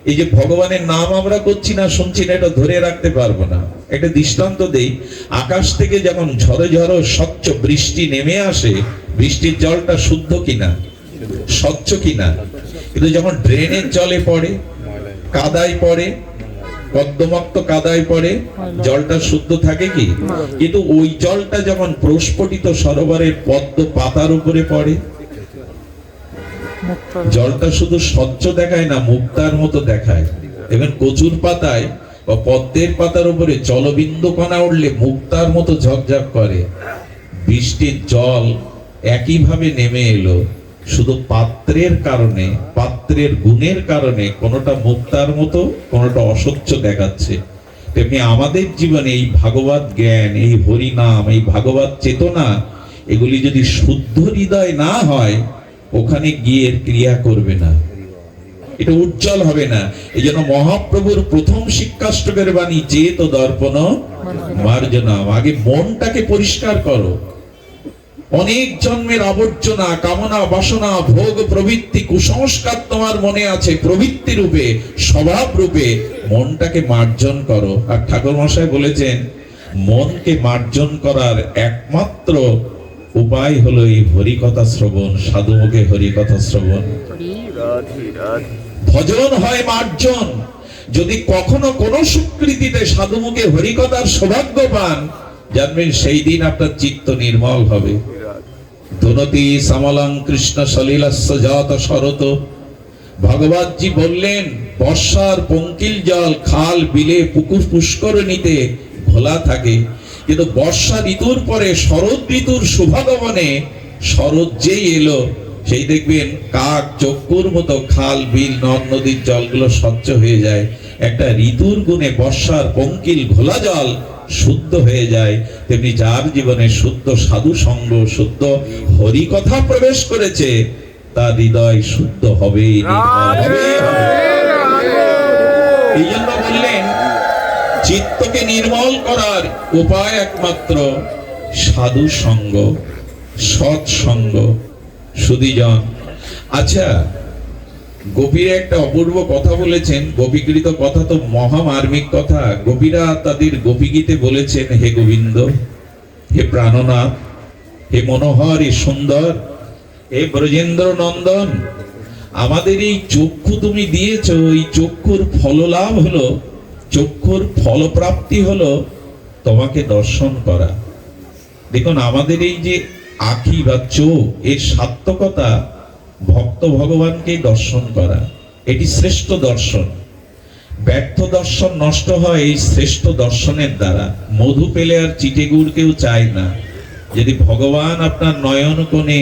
এই যে ভগবানের নাম আমরা করছি না, শুনছি না, এটা ধরে রাখতে পারবো না। একটা দৃষ্টান্ত দেই। আকাশ থেকে যখন ঝড়ো ঝড়ো স্বচ্ছ বৃষ্টি নেমে আসে, বৃষ্টির জলটা শুদ্ধ কিনা, স্বচ্ছ কিনা? কিন্তু যখন ড্রেনের জলে পড়ে, কাদায় পড়ে, কর্দমাক্ত কাদায় পড়ে, জলটা শুদ্ধ থাকে কি? কিন্তু ওই জলটা যখন প্রস্ফুটিত সরোবরের পদ্ম পাতার উপরে পড়ে, জলটা শুধু স্বচ্ছ দেখায় না, মুক্তার মতো দেখায়। এবং কচুর পাতায় বা পদ্মের পাতার উপরে জলবিন্দু কণা উঠলে মুক্তার মতো ঝকঝক করে। বৃষ্টির জল একইভাবে নেমে এলো, শুধু পাত্রের কারণে, পাত্রের গুণের কারণে কোনোটা মুক্তার মতো, কোনোটা অস্বচ্ছ দেখাচ্ছে। তেমনি আমাদের জীবনে এই ভাগবত জ্ঞান, এই হরিনাম, এই ভাগবত চেতনা, এগুলি যদি শুদ্ধ হৃদয় না হয়, ওখানে গিয়ে ক্রিয়া করবে না, এটা উজ্জ্বল হবে না। এই জন্য মহাপ্রভুর প্রথম শিক্ষাষ্টকের বাণী, চেত দর্পণ মার্জনা। আগে মনটাকে পরিষ্কার করো। অনেক জন্মের আবর্জনা, কামনা, বাসনা, ভোগ প্রবৃত্তি, কুসংস্কার তোমার মনে আছে প্রবৃত্তি রূপে, স্বভাব রূপে। মনটাকে মার্জন করো। আর ঠাকুর মশাই বলেছেন, মনকে মার্জন করার একমাত্র উপায় হলো এই হরিকথা শ্রবণ, সাধুমুখে হরিকথা শ্রবণ। ভজন হয় মার্জন। যদি কখনো কোনো স্বীকৃতিতে সাধুমুখে হরিকথার সৌভাগ্য পান, জানবেন সেই দিন আপনার চিত্ত নির্মল হবে। ধুনতি সামলং কৃষ্ণ সলিলাস্য জাত শরত। ভগবতজি বললেন, বর্ষার পঙ্কিল জল খাল, বিলে, পুকুর, পুষ্করণীতে ঘোলা থাকে, কিন্তু বর্ষা ঋতুর পরে শরৎ ঋতুর শুভাগমনে, শরৎ যেই এলো, সেই দেখবেন কাক চক্ষুর মতো খাল, বিল, নদ নদীর জলগুলো স্বচ্ছ হয়ে যায়। একটা ঋতুর গুণে বর্ষার পঙ্কিল ঘোলা জল শুদ্ধ হয়ে যায়। তেমনি যার জীবনে শুদ্ধ সাধু সঙ্গ, শুদ্ধ হরি কথা প্রবেশ করেছে, তার হৃদয় শুদ্ধ হবেই, এই জন্য বললেন চিত্তকে নির্মল করার উপায় একমাত্র সাধু সঙ্গ, সৎসঙ্গ। সুধীজন, আচ্ছা, গোপীরা একটা অপূর্ব কথা বলেছেন। গোপীকৃত কথা তো মহামার্মিক কথা। গোপীরা তাদের গোপীগীতে বলেছেন, হে গোবিন্দ, হে প্রাণনাথ, হে মনোহর, হে সুন্দর, হে ব্রজেন্দ্র নন্দন, আমাদের এই চক্ষু তুমি দিয়েছো, এই চক্ষুর ফললাভ হলো, চক্ষুর ফলপ্রাপ্তি হলো তোমাকে দর্শন করা। দেখুন আমাদের এই যে আখি বা চোখ, এর সার্থকতা ভক্ত ভগবানকে দর্শন করা, এটি শ্রেষ্ঠ দর্শন। ব্যর্থ দর্শন নষ্ট হয় এই শ্রেষ্ঠ দর্শনের দ্বারা। মধু পেলে আর চিটেগুড় কেউ চায় না। যদি ভগবান আপনার নয়ন কোণে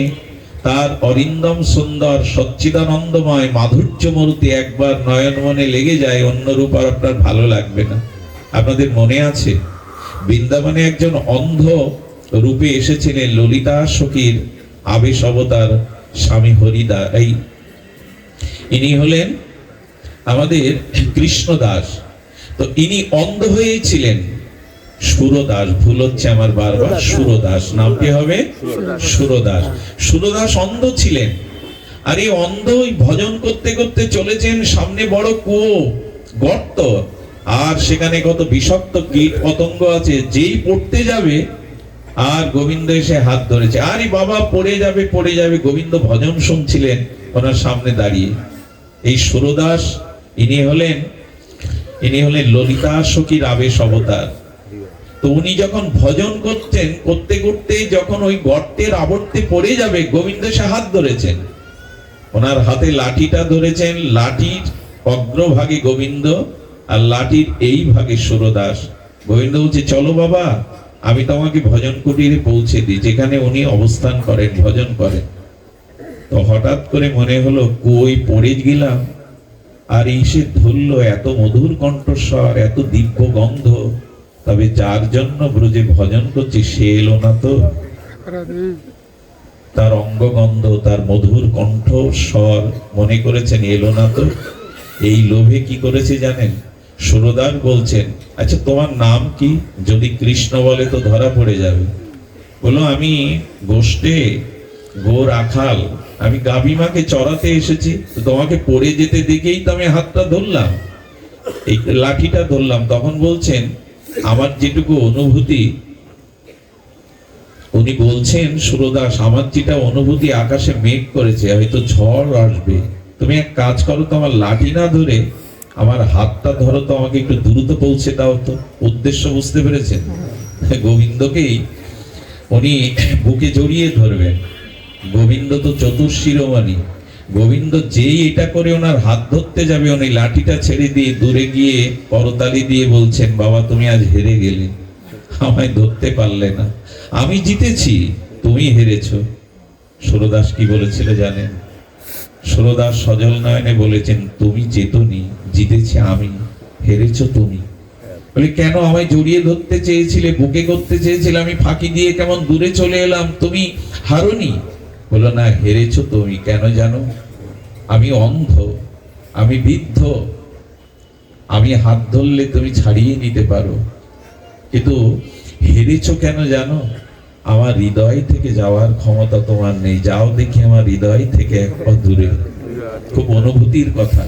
তার অরিন্দম সুন্দর সচ্চিদানন্দময় মাধুর্য মূর্তি একবার নয়ন মনে লেগে যায়, অন্য রূপ আর আপনার ভালো লাগবে না। আপনাদের মনে আছে বৃন্দাবনে একজন অন্ধ রূপে এসেছিলেন ললিতা সখীর আবেশ অবতার স্বামী হরিদা। ইনি হলেন আমাদের কৃষ্ণদাস। তো ইনি অন্ধ হয়েছিলেন। সুরদাস, ভুল হচ্ছে আমার বারবার, সুরদাস নামটি হবে সুরদাস। সুরদাস অন্ধ ছিলেন। আর এই অন্ধ ভজন করতে করতে চলেছেন, সামনে বড় কুয়ো, গর্ত, আর সেখানে কত বিষাক্ত কীট পতঙ্গ আছে। যেই পড়তে যাবে আর গোবিন্দ এসে হাত ধরেছে, আরে বাবা পড়ে যাবে পড়ে যাবে। গোবিন্দ ভজন শুনছিলেন ওনার সামনে দাঁড়িয়ে। এই সুরদাস ইনি হলেন ললিতা সখীর আবেশ অবতার। তো উনি যখন ভজন করতেন, করতে করতে যখন ওই গর্তের আবর্তে পড়ে যাবে, গোবিন্দ এসে হাত ধরেছেন, ওনার হাতে লাঠিটা ধরেছেন। লাঠির অগ্রভাগে গোবিন্দ আর লাঠির এই ভাগে সুরদাস। গোবিন্দ বলছে চলো বাবা, আমি তোমাকে ভজন কুটিরে পৌঁছে দিই, যেখানে উনি অবস্থান করেন, ভজন করেন। তো হঠাৎ করে মনে হলো কই পড়ে গেলাম, আর এসে ধরলো এত মধুর কণ্ঠস্বর, এত দিব্য গন্ধ, তবে যার জন্য ব্রজে ভজন করছে সে এলো না তো। তার অঙ্গগন্ধ, তার মধুর কণ্ঠস্বর মনে করেছেন এলো না তো। এই লোভে কি করেছে জানেন? সুরদাস বলছেন আচ্ছা তোমার নাম কি? যদি কৃষ্ণ বলে তো ধরা পড়ে যাবে। বলো আমি গোষ্ঠে গোর আখাল, আমি গাভীমাকে চড়াতে এসেছি, তো তোমাকে পড়ে যেতে দেখেই তো আমি হাতটা ধরলাম, এই লাঠিটা ধরলাম। তখন বলছেন আমার যেটুকু অনুভূতি, উনি বলছেন সুরদাস আমার যেটা অনুভূতি, আকাশে মেঘ করেছে, হয়তো ঝড় আসবে, তুমি এক কাজ করো তো, আমার লাঠি না ধরে আমার হাতটা ধরো তো, আমাকে একটু দ্রুত পৌঁছে দাও তো। উদ্দেশ্য বুঝতে পেরেছেন? গোবিন্দকেই উনি বুকে জড়িয়ে ধরবেন। গোবিন্দ তো চতুর্শিরোমণি। গোবিন্দ যেই এটা করে ওনার হাত ধরতে যাবে, উনি লাঠিটা ছেড়ে দিয়ে দূরে গিয়ে করতালি দিয়ে বলছেন বাবা তুমি আজ হেরে গেলে, আমায় ধরতে পারলে না, আমি জিতেছি, তুমি হেরেছো। সুরদাস কি বলেছিল জানেন? সুরদাস সজল নয়নে বলেছেন তুমি জেতনি, জিতেছি আমি, হেরেছো তুমি। বলে কেন? আমায় জড়িয়ে ধরতে চেয়েছিলে, বুকে করতে চেয়েছিলে, আমি ফাঁকি দিয়ে কেমন দূরে চলে এলাম, তুমি হারোনি। বলো না, হেরেছো তুমি। কেন জানো? আমি অন্ধ, আমি বৃদ্ধ, আমি হাত ধরলে তুমি ছাড়িয়ে নিতে পারো, কিন্তু হেরেছো কেন জানো? আমার হৃদয় থেকে যাওয়ার ক্ষমতা তোমার নেই। যাও দেখি আমার হৃদয় থেকে এক পা দূরে। খুব অনুভূতির কথা।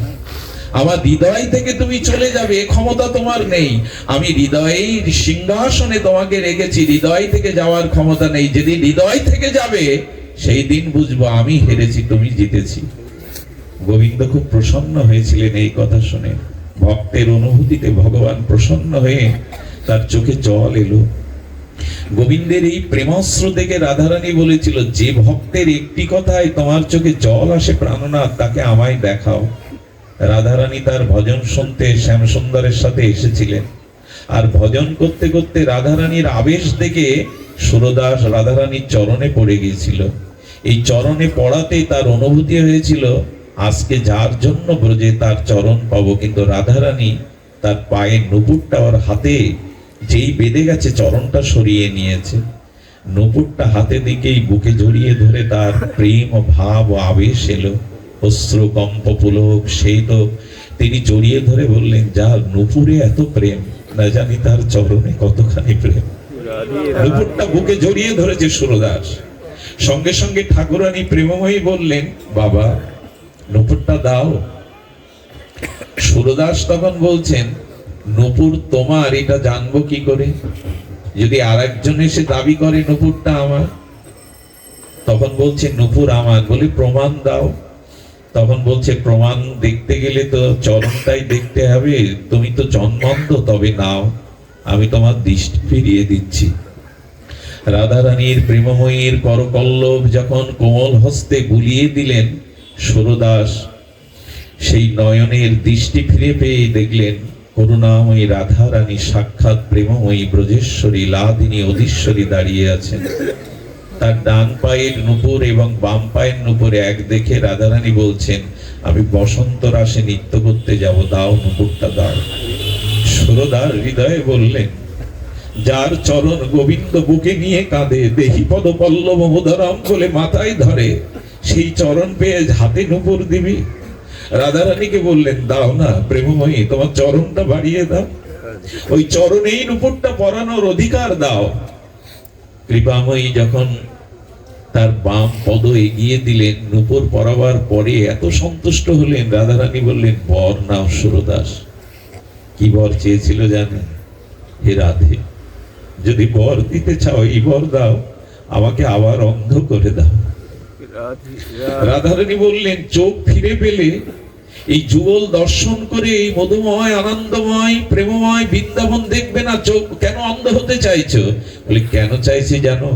আমার হৃদয় থেকে তুমি চলে যাবে, এ ক্ষমতা তোমার নেই। আমি হৃদয়ের সিংহাসনে তোমাকে রেখেছি, হৃদয় থেকে যাওয়ার ক্ষমতা নেই। যেদিন হৃদয় থেকে যাবে সেই দিন বুঝবো আমি হেরেছি, তুমি জিতেছি। গোবিন্দ খুব প্রসন্ন হয়েছিলেন এই কথা শুনে। ভক্তের অনুভূতিতে ভগবান প্রসন্ন হয়ে তার চোখে জল এলো। গোবিন্দের এই প্রেমাশ্রু দেখে রাধারানী বলেছিল যে ভক্তের একটি কথায় তোমার চোখে জল আসে প্রাণনাথ, তাকে আমায় দেখাও। রাধারানী তার ভজন শুনতে শ্যামসুন্দরের সাথে এসেছিলেন। আর ভজন করতে করতে রাধারানীর আবেশ দেখে সুরদাস রাধারানীর চরণে পড়ে গিয়েছিল। এই চরণে পড়াতে তার অনুভূতি হয়েছিল আজকে যার জন্য ব্রজে তার চরণ পাবো। কিন্তু রাধারানী তার পায়ের নুপুরটা ওর হাতে যেই বেঁধে গেছে, চরণটা সরিয়ে নিয়েছে। নুপুরটা হাতে দিকেই বুকে জড়িয়ে ধরে তার প্রেম ও ভাব ও আবেশ এলো, অশ্রু কম্প পুলক। সেই তো তিনি জড়িয়ে ধরে বললেন যার নুপুরে এত প্রেম, না জানি তার চরণে কতখানি প্রেম। নুপুরটা বুকে জড়িয়ে ধরেছে সুরদাস। সঙ্গে সঙ্গে ঠাকুরানী প্রেমময়ী বললেন বাবা নুপুরটা দাও। সুরদাস তখন বলছেন নুপুর তোমার, এটা জানবো কি করে? যদি আর একজন এসে দাবি করে নুপুরটা আমার, তখন বলছে নুপুর আমার। বলে প্রমাণ দাও। তখন বলছে প্রমাণ দেখতে গেলে তো চরণটাই দেখতে হবে, তুমি তো জন্মন্ধ, তবে নাও আমি তোমার দৃষ্টি ফিরিয়ে দিচ্ছি। রাধারানীর প্রেমময়ীর করকল্লব যখন কোমল হস্তে বুলিয়ে দিলেন, সুরদাস সেই নয়নের দৃষ্টি ফিরে পেয়ে দেখলেন করুণাময়ী রাধারানী সাক্ষাৎ প্রেমময়ী ব্রজেশ্বরী লাদিনী অধীশ্বরী দাঁড়িয়ে আছেন। তার ডান পায়ের নুপুর এবং বাম পায়ের নুপুরে এক দেখে রাধারানী বলছেন, আমি বসন্ত রাসে নৃত্য করতে যাব, দাও নুপুরটা দাও। সুরদাস হৃদয়ে বললেন, যার চরণ গোবিন্দ বুকে নিয়ে কাঁদে, দেহি পদ পল্লব মোদরাম বলে মাথায় ধরে, সেই চরণ পেয়ে হাতে নুপুর দিবি? রাধারানীকে বললেন, দাও না প্রেমময়ী, তোমার চরণটা বাড়িয়ে দাও, ওই চরণেই নুপুরটা পরানোর অধিকার দাও। কৃপাময়ী যখন তার বাম পদ এগিয়ে দিলেন, নুপুর পরাবার পরে এত সন্তুষ্ট হলেন, রাধারানী বললেন, বর নাও সুরদাস। কি বর চেয়েছিল জানেন? হে রাধে, যদি বর দিতে চাও এই বর দাও, আমাকে আবার অন্ধ করে দাও। রাধারানী বললেন, চোখ ফিরে পেলে এই যুগল দর্শন করে এই মধুময় আনন্দময় প্রেমময় বৃন্দাবন দেখবে না, চোখ কেন অন্ধ হতে চাইছো? বলে, কেন চাইছি জানো?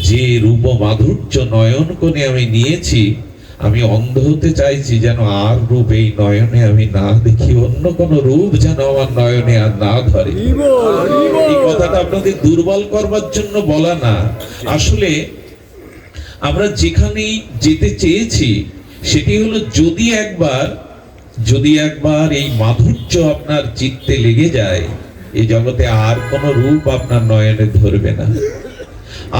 যে রূপ মাধুর্য নয়ন কোণে আমি নিয়েছি, আমি অন্ধ হতে চাইছি যেন আর রূপ এই নয়নে আমি না দেখি, অন্য কোন রূপ যেন আমার নয়নে আর না ধরে। এই কথাটা আপনাদের দুর্বল করবার জন্য বলা না, আসলে আমরা যেখানেই যেতে চেয়েছি সেটি হলো যদি একবার এই মাধুর্য আপনার চিত্তে লেগে যায়, এই জগতে আর কোন রূপ আপনার নয়নে ধরবে না,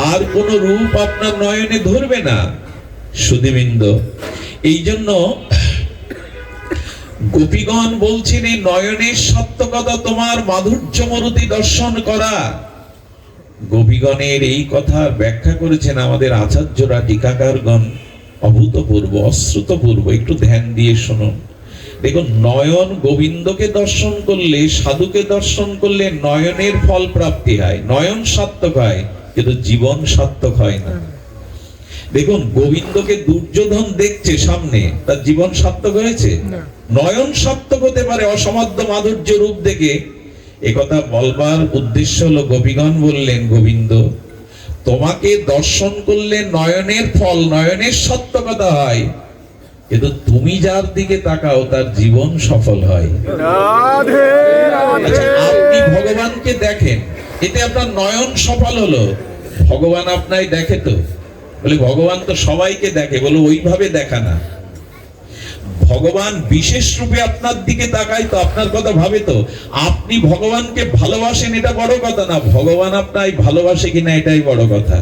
আর কোন রূপ আপনার নয়নে ধরবে না। সুধীবৃন্দ, এই জন্য গোপীগণ বলছেন, এই নয়নের সার্থকতা তোমার মাধুর্য মূর্তি দর্শন করা। গোপীগণের এই কথা ব্যাখ্যা করেছেন আমাদের আচার্যরা, টিকাকারগণ, অভূতপূর্ব অশ্রুতপূর্ব। একটু ধ্যান দিয়ে শুনুন। দেখুন, নয়ন গোবিন্দকে দর্শন করলে, সাধুকে দর্শন করলে নয়নের ফল প্রাপ্তি হয়, নয়ন সার্থক হয়, কিন্তু জীবন সার্থক হয় না। দেখুন, গোবিন্দকে দুর্যোধন দেখছে সামনে, তার জীবন সার্থক হয়েছে? নয়ন সার্থক হতে পারে অসমাদ্য মাধুর্য রূপ দেখে। একথা বলবার উদ্দেশ্য হলো, গোপীগণ বললেন, গোবিন্দ তোমাকে দর্শন করলে নয়নের ফল, নয়নের সার্থকতা হয়, কিন্তু তুমি যার দিকে তাকাও তার জীবন সফল হয়। আচ্ছা, আপনি ভগবানকে দেখেন, এতে আপনার নয়ন সফল হলো। ভগবান আপনাই দেখে তো? বলে, ভগবান তো সবাইকে দেখে। বলে, ওইভাবে দেখা না, ভগবান বিশেষ রূপে আপনার দিকে তাকায় তো, আপনার কথা ভাবে তো। আপনি ভগবানকে ভালোবাসেন, এটা বড় কথা না, ভগবান আপনাকে ভালোবাসে কিনা এটাই বড় কথা।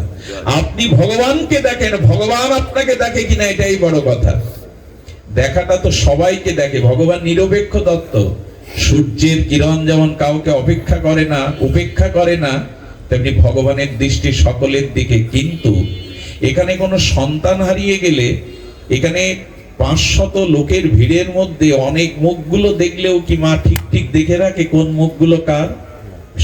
আপনি ভগবানকে দেখেন, ভগবান আপনাকে দেখে কিনা এটাই বড় কথা। দেখাটা তো সবাইকে দেখে, ভগবান নিরপেক্ষ তত্ত্ব। সূর্যের কিরণ যেমন কাউকে অপেক্ষা করে না, উপেক্ষা করে না, তেমনি ভগবানের দৃষ্টি সকলের দিকে। কিন্তু এখানে কোনো সন্তান হারিয়ে গেলে, এখানে 500 লোকের ভিড়ের মধ্যে অনেক মুখগুলো দেখলেও কি মা ঠিক ঠিক দেখে রাখে কোন মুখগুলো কার?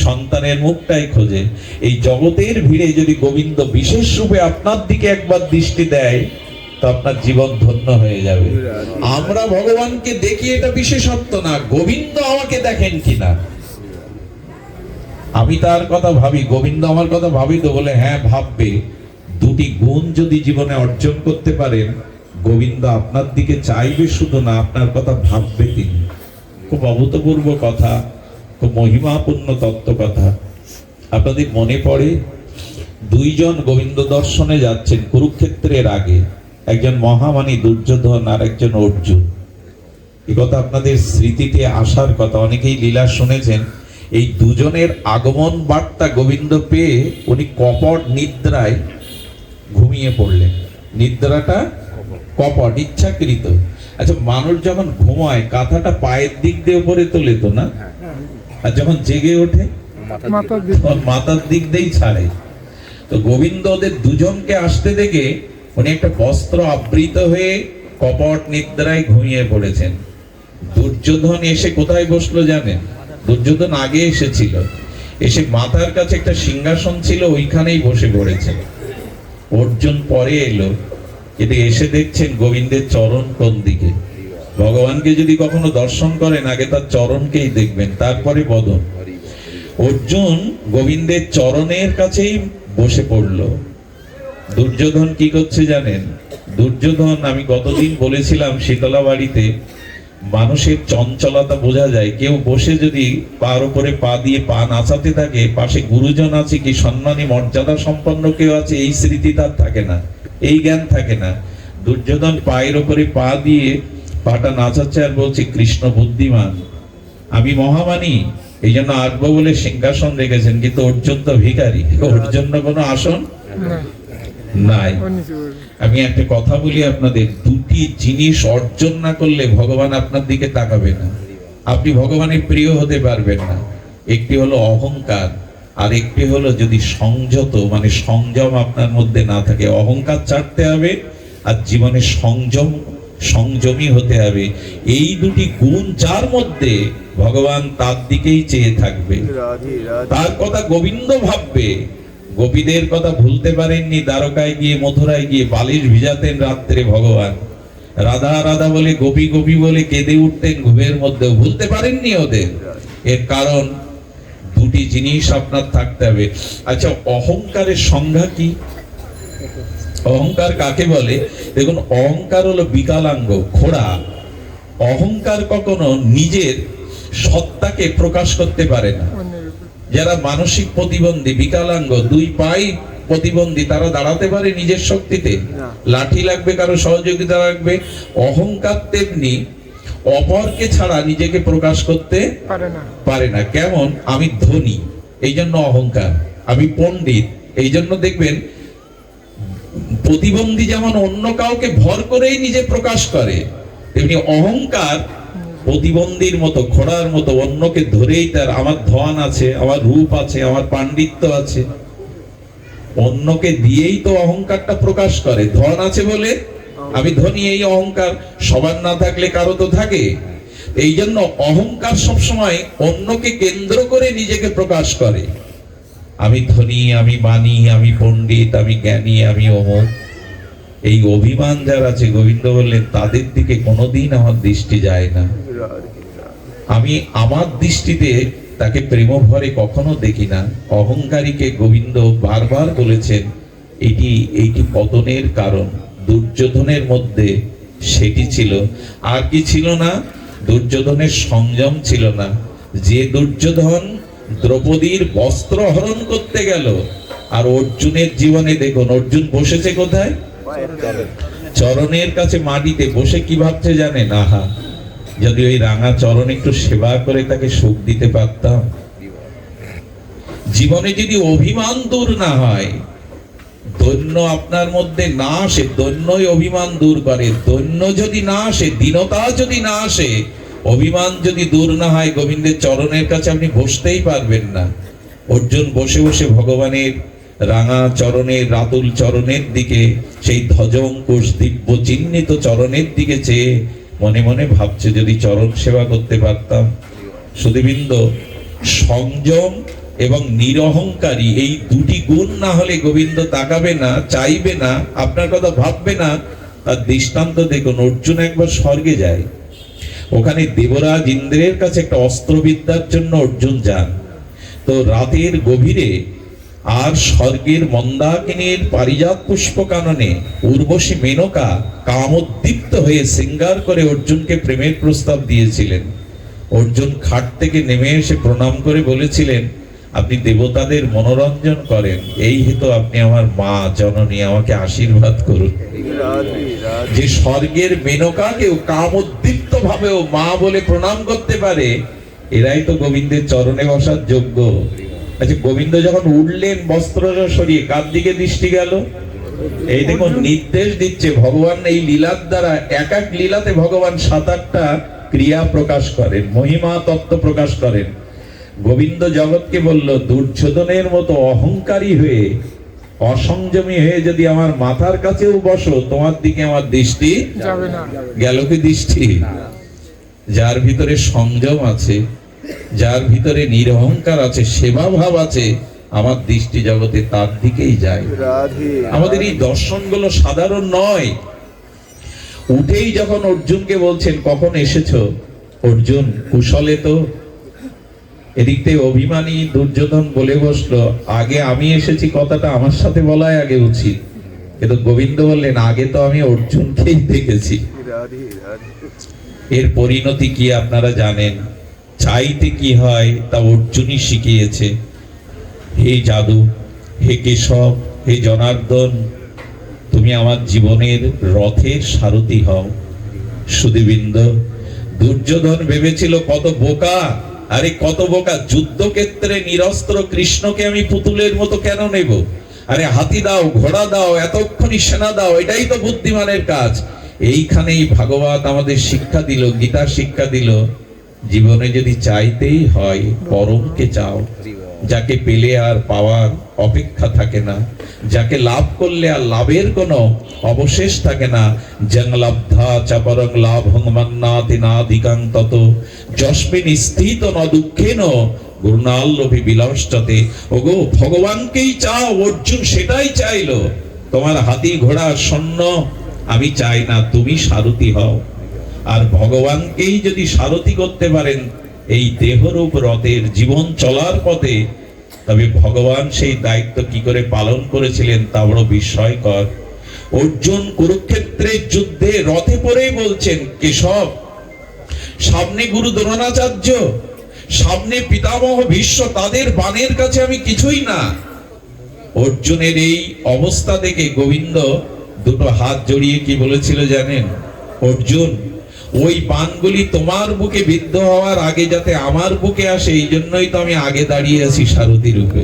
সন্তানের মুখটাই খোঁজে। এই জগতের ভিড়ে যদি গোবিন্দ বিশেষ রূপে আপনার দিকে একবার দৃষ্টি দেয়, তো আপনার জীবন ধন্য হয়ে যাবে। আমরা ভগবানকে দেখি, এটা বিশেষত্ব না, গোবিন্দ আমাকে দেখেন কিনা। আমি তার কথা ভাবি, গোবিন্দ আমার কথা ভাবি তো? বলে, হ্যাঁ ভাববে। দুটি গুণ যদি জীবনে অর্জন করতে পারেন, গোবিন্দ আপনার দিকে চাইবে শুধু না, আপনার কথা ভাববে তিনি। খুব অভূতপূর্ব কথা, খুব মহিমাপূর্ণ তত্ত্ব কথা। আপনাদের মনে পড়ে, দুইজন গোবিন্দ দর্শনে যাচ্ছেন কুরুক্ষেত্রের আগে, একজন মহামানী দুর্যোধন আর একজন অর্জুন। এই কথা আপনাদের স্মৃতিতে আসার কথা, অনেকেই লীলা শুনেছেন। এই দুজনের আগমন বার্তা গোবিন্দ পেয়ে উনি কপট নিদ্রায় ঘুমিয়ে পড়লেন। নিদ্রাটা কপট, ইচ্ছাকৃত। আচ্ছা, মানুষ যখন ঘুমায় কাঁথাটা পায়ের দিক দিয়ে উপরে তোলে তো না, আর যখন জেগে ওঠে মাথার দিক দিয়েই ছাড়ে। তো গোবিন্দ ওদের দুজনকে আসতে দেখে উনি একটা বস্ত্র আবৃত হয়ে কপট নিদ্রায় ঘুমিয়ে পড়েছেন। দুর্যোধন এসে কোথায় বসলো জানেন? দুর্যোধন আগে এসেছিল, এসে মাথার কাছে একটা সিংহাসন ছিল, ওইখানেই বসে পড়েছে। অর্জুন পরে এলো, কিন্তু এসে দেখছেন গোবিন্দের চরণ কোন দিকে। ভগবানকে যদি কখনো দর্শন করেন আগে তার চরণকেই দেখবেন, তারপরে বদন। অর্জুন গোবিন্দের চরণের কাছেই বসে পড়ল। দুর্যোধন কি করছে জানেন? দুর্যোধন, আমি গতদিন বলেছিলাম শীতলা বাড়িতে মানুষের চঞ্চলতা বোঝা যায়। কেউ বসে যদি পার উপরে পা দিয়ে পা নাচাতে থাকে, পাশে গুরুজন আছে কি সম্মানী মর্যাদা সম্পন্ন কেউ আছে, এই স্মৃতি তার থাকে না, এই জ্ঞান থাকে না। দুর্যোধন পায়ের উপরে পা দিয়ে পাটা নাচাচ্ছে আর বলছে কৃষ্ণ বুদ্ধিমান, আমি মহামানী, এই জন্য আসবো বলে সিংহাসন রেখেছেন। কিন্তু অর্জুন তো ভিখারি, ওর জন্য কোনো আসন নাই। আমি একটা কথা বলি আপনাদের, দুটি জিনিস অর্জন না করলে ভগবান আপনার দিকে তাকাবে না, আপনি ভগবানের প্রিয় হতে পারবেন না। একটি হলো অহংকার, আর একটি হলো যদি সংযত মানে সংযম আপনার মধ্যে না থাকে। অহংকার ছাড়তে হবে আর জীবনে সংযমী হতে হবে। এই দুটি গুণ যার মধ্যে, ভগবান তার দিকেই চেয়ে থাকবে, তার কথা গোবিন্দ ভাববে। গোপীদের কথা ভুলতে পারেননি, দ্বারকায় গিয়ে মথুরায় গিয়ে বালিশ ভিজাতেন রাত্রে ভগবান, রাধা রাধা বলে গোপী গোপী বলে কেঁদে উঠতেন ঘুমের মধ্যেও, ভুলতে পারেননি ওদের। এর কারণ দুটি জিনিস আপনার থাকতে হবে। আচ্ছা, অহংকারের সংজ্ঞা কি? অহংকার কাকে বলে? দেখুন, অহংকার হলো বিকলাঙ্গ, খোড়া। অহংকার কখনো নিজের সত্তাকে প্রকাশ করতে পারে না। যারা মানসিক প্রতিবন্ধী, বিকলাঙ্গ, দুই পাই প্রতিবন্ধী, তারা দাঁড়াতে পারে নিজের শক্তিতে? লাঠি লাগবে, কারো সহযোগিতা লাগবে। অহংকার তেমনি অপরকে ছাড়া নিজেকে প্রকাশ করতে পারে না। কেমন? আমি ধনী, এই জন্য অহংকার। আমি পণ্ডিত, এই জন্য দেখবেন প্রতিবন্ধী যেমন অন্য কাউকে ভর করেই নিজে প্রকাশ করে, তেমনি অহংকার প্রতিবন্ধীর মতো, খোড়ার মতো অন্যকে ধরেই তার আমার ধন আছে, আমার রূপ আছে, আমার পাণ্ডিত্য আছে, অন্যকে দিয়েই তো অহংকারটা প্রকাশ করে। ধন আছে বলে আমি ধনী, এই অহংকার। সবার না থাকলে কারো তো থাকে। এই জন্য অহংকার সবসময় অন্যকে কেন্দ্র করে নিজেকে প্রকাশ করে। আমি ধনী, আমি মানি, আমি পণ্ডিত, আমি জ্ঞানী, আমি অমুক। এই অভিমান যার আছে, গোবিন্দ বললেন তাদের দিকে কোনোদিন আমার দৃষ্টি যায় না। আমি আমার দৃষ্টিতে তাকে প্রেম ভরে কখনো দেখি না। অহংকারীকে গোবিন্দ বারবার বলেছেন এইটি পতনের কারণ। দুর্যোধনের মধ্যে সেটি ছিল। আর কি ছিল না? দুর্যোধনের সংযম ছিল না। যে দুর্যোধন দ্রৌপদীর বস্ত্র হরণ করতে গেল, আর অর্জুনের জীবনে দেখুন, অর্জুন বসেছে কোথায়? চরণের কাছে মাটিতে বসে কি ভাবছে জানেন? আহা, যদি ওই রাঙা চরণ একটু সেবা করে তাকে সুখ দিতে পারতাম। জীবনে যদি অভিমান দূর না হয়, দৈন্য আপনার মধ্যে না আসে, দৈন্যই অভিমান দূর করে। দৈন্য যদি না আসে, দীনতা যদি না আসে, অভিমান যদি দূর না হয়, গোবিন্দের চরণের কাছে আপনি বসতেই পারবেন না। অর্জুন বসে বসে ভগবানের রাঙা চরণের, রাতুল চরণের দিকে, সেই ধ্বজঙ্কুশ দিব্য চিহ্নিত চরণের দিকে চেয়ে মনে মনে ভাবছে যদি চরণ সেবা করতে পারতাম। সুধীবৃন্দ, সংযম এবং নিরহংকারী এই দুটি গুণ না হলে গোবিন্দ তাকাবে না, চাইবে না, আপনার কথা ভাববে না। তার দৃষ্টান্ত দেখুন, অর্জুন একবার স্বর্গে যায়। ওখানে দেবরাজ ইন্দ্রের কাছে একটা অস্ত্রবিদ্যার জন্য অর্জুন যান। তো রাতের গভীরে আর স্বর্গের মন্দাকিনীর পারিজাত পুষ্প কাননে উর্বশী মেনকা কামোদ্দীপ্ত হয়ে শৃঙ্গার করে অর্জুনকে প্রেমের প্রস্তাব দিয়েছিলেন। অর্জুন খাট থেকে নেমে এসে প্রণাম করে বলেছিলেন, আপনি দেবতাদের মনোরঞ্জন করেন, এই হেতু আপনি আমার মা জননী, আমাকে আশীর্বাদ করুন। যে স্বর্গের মেনকাকেও কামোদ্দীপ্ত ভাবেও মা বলে প্রণাম করতে পারে, এরাই তো গোবিন্দের চরণে বসার যোগ্য। আচ্ছা, গোবিন্দ যখন উঠলেন বস্ত্র সরিয়ে, কার দিকে দৃষ্টি গেল? এই দেখুন, নির্দেশ দিচ্ছে ভগবান এই লীলার দ্বারা, এক এক লীলাতে ভগবান 7-8টা ক্রিয়া প্রকাশ করেন, মহিমা তত্ত্ব প্রকাশ করেন। গোবিন্দ জগৎকে বলল, দুর্যোধনের মতো অহংকারী হয়ে, অসংযমী হয়ে যদি আমার মাথার কাছেও বসো, তোমার দিকে আমার দৃষ্টি যাবে না। গেল কি দৃষ্টি? যার ভিতরে সংযম আছে, যার ভিতরে নিরহংকার আছে, সেবা ভাব আছে, আমার দৃষ্টি জগতে তার দিকেই যায়। আমাদের এই দর্শনগুলো সাধারণ নয়। উঠেই যখন অর্জুনকে বলছেন কখন এসেছো, অর্জুন কুশলে তো? এদিক থেকে অভিমানী দুর্যোধন বলে বসলো, আগে আমি এসেছি কথাটা আমার সাথে বলাই আগে উচিত, কিন্তু গোবিন্দ বললেন আগে তো আমি অর্জুনকেই দেখেছি। এর পরিণতি কি আপনারা জানেন। চাইতে কি হয় তা অর্জুনই শিখিয়েছে। হে জাদু, হে কেশব, হে জনার্দন, তুমি আমার জীবনের রথের সারথি হও। সুধীবৃন্দ, দুর্যোধন ভেবেছিল কত বোকা, আরে কত বোকা, যুদ্ধক্ষেত্রে নিরস্ত্র কৃষ্ণকে আমি পুতুলের মতো কেন নেব? আরে হাতি দাও, ঘোড়া দাও, এতক্ষণই সেনা দাও, এটাই তো বুদ্ধিমানের কাজ। এইখানেই ভাগবত আমাদের শিক্ষা দিল, গীতা শিক্ষা দিল, জীবনে যদি চাইতেই হয় পরমকে চাও, যাকে পেলে আর পাওয়ার অপেক্ষা থাকে না, যাকে লাভ করলে আর লাভের কোনো অবশেষ থাকে না। জং লব্ধা চাপরং লাভং মান্নাতি নাধিকাং তত যস্মিন স্থিত ন দুঃখেন গুণাল্লভী বিলাসতে। ওগো ভগবানকেই চাও। অর্জুন সেটাই চাইলো। তোমার হাতি ঘোড়া সৈন্য আমি চাই না, তুমি সারথি হও। আর ভগবানকেই যদি সারথি করতে পারেন এই দেহরূপ রথের জীবন চলার পথে, তবে ভগবান সেই দায়িত্ব কি করে পালন করেছিলেন তা বড় বিস্ময়কর। অর্জুন কুরুক্ষেত্রের যুদ্ধে রথে পড়েই বলছেন, কেশব, সামনে গুরু দ্রোণাচার্য, সামনে পিতামহ ভীষ্ম, তাদের বাণের কাছে আমি কিছুই না। অর্জুনের এই অবস্থা দেখে গোবিন্দ দুটো হাত জড়িয়ে কি বলেছিল জানেন? অর্জুন, ওই বাণগুলি তোমার বুকে বিদ্ধ হওয়ার আগে যাতে আমার বুকে আসে, এই জন্যই তো আমি আগে দাঁড়িয়ে আছি সারথি রূপে।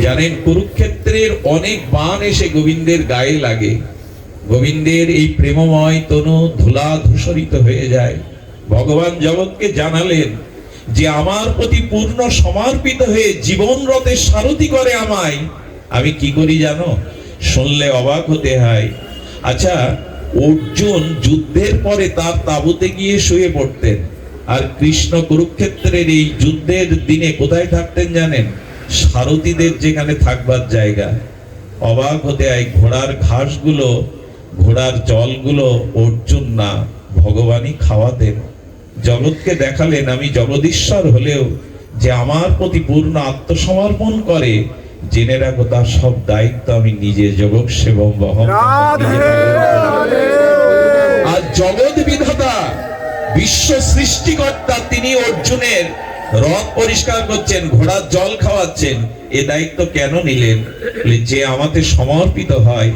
জানেন, কুরুক্ষেত্রের অনেক বাণ এসে গোবিন্দের গায়ে লাগে। গোবিন্দের এই প্রেমময় তনু ধুলা ধূসরিত হয়ে যায়। ভগবান জগৎকে জানালেন যে আমার প্রতি পূর্ণ সমর্পিত হয়ে জীবন রথের সারথি করে আমায়, আমি কি করি জানো? শুনলে অবাক হতে হয়। আচ্ছা, অর্জুন যুদ্ধের পরে তার তাঁবুতে গিয়ে শুয়ে পড়তেন, আর কৃষ্ণ কুরুক্ষেত্রের এই যুদ্ধের দিনে কোথায় থাকতেন জানেন? সারথীদের যেখানে থাকবার জায়গা। অবাক হতে হয়, ঘোড়ার ঘাসগুলো, ঘোড়ার জলগুলো অর্জুন না, ভগবানই খাওয়াতেন। জগৎকে দেখালেন আমি জগদীশ্বর হলেও যে আমার প্রতি পূর্ণ আত্মসমর্পণ করে, জেনে রাখো তার সব দায়িত্ব আমি নিজে জগৎ সেবক বহন। আর জগৎ বিধাতা, বিশ্ব সৃষ্টিকর্তা, তিনি অর্জুনের রথ পরিষ্কার করছেন, ঘোড়ার জল খাওয়াচ্ছেন। এ দায়িত্ব কেন নিলেন? যে আমাকে সমর্পিত হয়,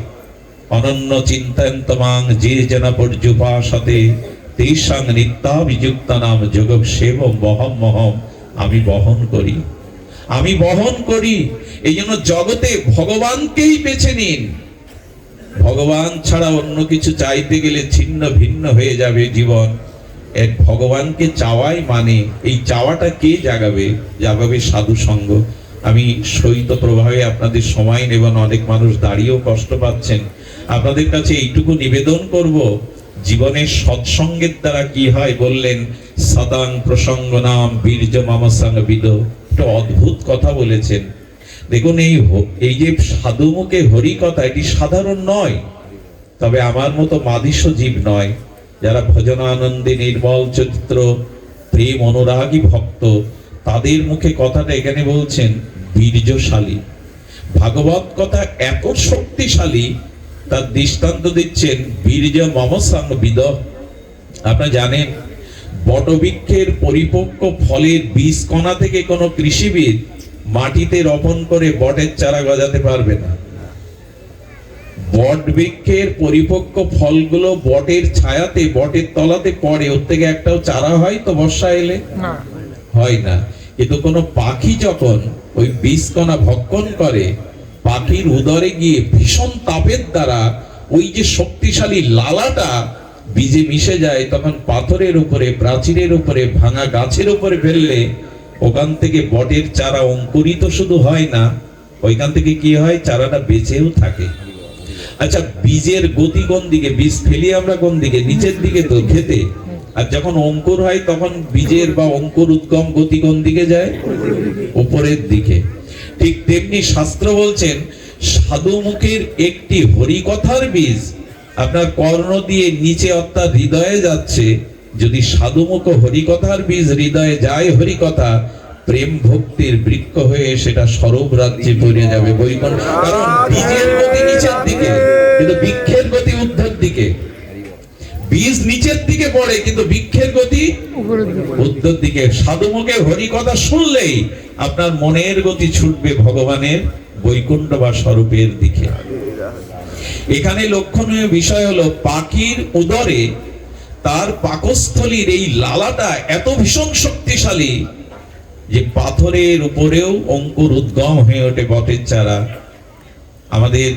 অনন্য চিন্তয়ন্তমাং যে জন পর্যুপাসতে তেষাং নিত্যাভিযুক্তানাম জগৎ সেবক বহম, আমি বহন করি, আমি বহন করি। এই জন্য জগতে ভগবানকেই বেছে নিন। ভগবান ছাড়া অন্য কিছু চাইতে গেলে ছিন্ন ভিন্ন হয়ে যাবে জীবন। এক ভগবানকে চাওয়াই মানে, এই চাওয়াটা কে জাগাবে? জাগাবে সাধু সঙ্গ। আমি শৈত প্রভাবে আপনাদের সময় নেব, অনেক মানুষ দাঁড়িয়েও কষ্ট পাচ্ছেন। আপনাদের কাছে এইটুকু নিবেদন করব, জীবনের সৎসঙ্গের দ্বারা কি হয় বললেন, সদাং প্রসঙ্গ নাম বীর্য মামসাং বিদ। একটা অদ্ভুত কথা বলেছেন। দেখুন, এই যে সাধু মুখে হরি কথা, এটি সাধারণ নয়। তবে আমার মতো মাদিস্য জীব নয়, যারা ভজন আনন্দে নির্মল চরিত্র, প্রেম অনুরাগী ভক্ত, তাদের মুখে কথাটা এখানে বলছেন বীর্যশালী। ভাগবত কথা এত শক্তিশালী, তার দৃষ্টান্ত দিচ্ছেন বীর্য মমসাং বিদ। আপনারা জানেন, বটবৃক্ষের পরিপক্ক ফলের বীজ কণা থেকে কোনো কৃষিবিদ মাটিতে রোপণ করে বটের চারা গজাতে পারবে না। বট বৃক্ষের পরিপক্ক ফলগুলো বটের ছায়াতে, বটের তলাতে পড়ে, ওর থেকে একটাও চারা হয় তো বর্ষা এলে? হয় না। কিন্তু কোনো পাখি যখন ওই বীজ কণা ভক্ষণ করে, পাখির উদরে গিয়ে ভীষণ তাপের দ্বারা ওই যে শক্তিশালী লালাটা বীজে মিশে যায়, তখন পাথরের উপরে, প্রাচীরের উপরে, ভাঙা গাছের উপরে ফেললে ওখান থেকে বটের চারা অঙ্কুরিত শুধু হয় না, ওইখান থেকে কি হয়, চারাটা বেঁচেও থাকে। আচ্ছা, বীজের গতি কোন দিকে? বীজ ফেলি আমরা কোন দিকে? নিচের দিকে তো, খেতে। আর যখন অঙ্কুর হয় তখন বীজের বা অঙ্কুর উদ্গম গতি কোন দিকে যায়? উপরের দিকে। ঠিক তেমনি শাস্ত্র বলছেন সাধু মুখের একটি হরিকথার বীজ আপনার কর্ণ দিয়ে নিচে অর্থাৎ হৃদয়ে যাচ্ছে। যদি সাধুমুখ হরিকথার বীজ হৃদয়ে যায়, হরিকথা প্রেম ভক্তির বৃক্ষ হয়ে সেটা স্বরূপ রাজ্যে পড়ে যাবে বৈকুণ্ঠ। কারণ বীজের গতি নিচের দিকে কিন্তু বৃক্ষের গতি ঊর্ধ্বের দিকে। বীজ নিচের দিকে পড়ে কিন্তু বৃক্ষের গতি ঊর্ধ্বের দিকে। সাধুমুখে হরিকথা শুনলেই আপনার মনের গতি ছুটবে ভগবানের বৈকুণ্ঠ বা স্বরূপের দিকে। এখানে লক্ষণীয় বিষয় হলো পাখির উদরে তার পাকস্থলীর এই লালাটা এত ভীষণ শক্তিশালী যে পাথরের উপরেও অঙ্কুর উদ্গম হয়ে ওঠে বটের চারা। আমাদের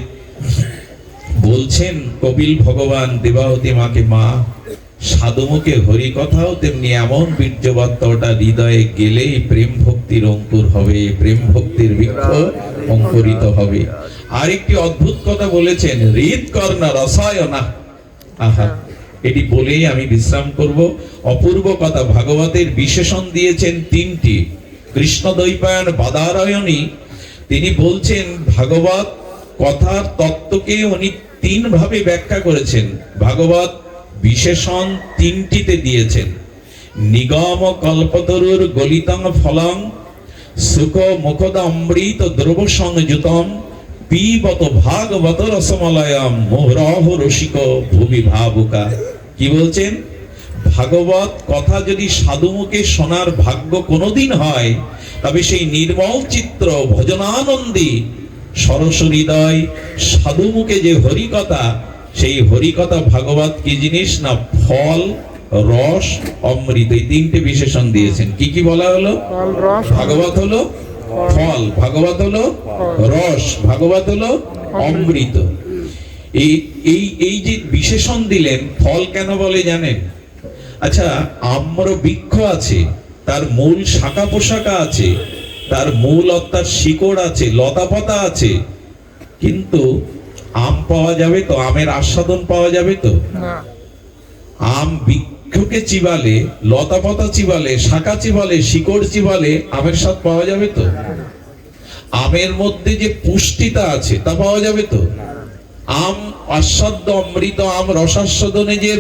বলছেন কপিল ভগবান দেবাহুতি মাকে, মা সাধুমুখে হরিকথাও তেমনি এমন বীর্যবত্ত, ওটা হৃদয়ে গেলেই প্রেম ভক্তির অঙ্কুর হবে, প্রেম ভক্তির বৃক্ষ অঙ্কুরিত হবে। আরেকটি অদ্ভুত কথা বলেছেন, হৃৎকর্ণ রসায়না। আহা, এটি বলেই আমি বিশ্রাম করব। অপূর্ব কথা, ভাগবতের বিশেষণ দিয়েছেন তিনটি। কৃষ্ণ দ্বৈপায়ন বাদারায়ণী তিনি বলছেন ভাগবত কথার তত্ত্বকে উনি তিন ভাবে ব্যাখ্যা করেছেন। ভাগবত বিশেষণ তিনটিতে দিয়েছেন। নিগম কল্পতরুর গলিতং ফলং সুখ মুখদ অমৃত দ্রব সংযুতম পিবত ভাগবত রসমলয়ম মোহরহ রসিক ভুবি ভাবুকা। কি বলছেন? ভাগবত কথা যদি সাধুমুখে শোনার ভাগ্য কোনোদিন হয়, তবে সেই নির্মল চিত্র ভজনানন্দী সরস হৃদয় সাধুমুখে যে হরিকথা, সেই হরিকথা ভাগবত কি জিনিস না ফল, রস, অমৃত, এই তিনটে বিশেষণ দিয়েছেন। কি কি বলা হলো? ভাগবত হলো ফল, ভাগবত হলো রস, ভাগবত হলো অমৃত। এই যে বিশেষণ দিলেন, ফল কেন বলে জানেন? আচ্ছা, আম্র বৃক্ষ আছে, তার মূল শাখা পোশাকা আছে, তার মূল অর্থাৎ শিকড় আছে, লতা পাতা আছে, কিন্তু আম পাওয়া যাবে তো? আমের আস্বাদন পাওয়া যাবে তো? আম বৃক্ষকে চিবালে, লতা পাতা চিবালে, শাখা চিবালে, শিকড় চিবালে আমের স্বাদ পাওয়া যাবে তো? আমের মধ্যে যে পুষ্টিটা আছে তা পাওয়া যাবে তো? আম আস্বাদ্য অমৃত, আম রসাস্বাদনে যে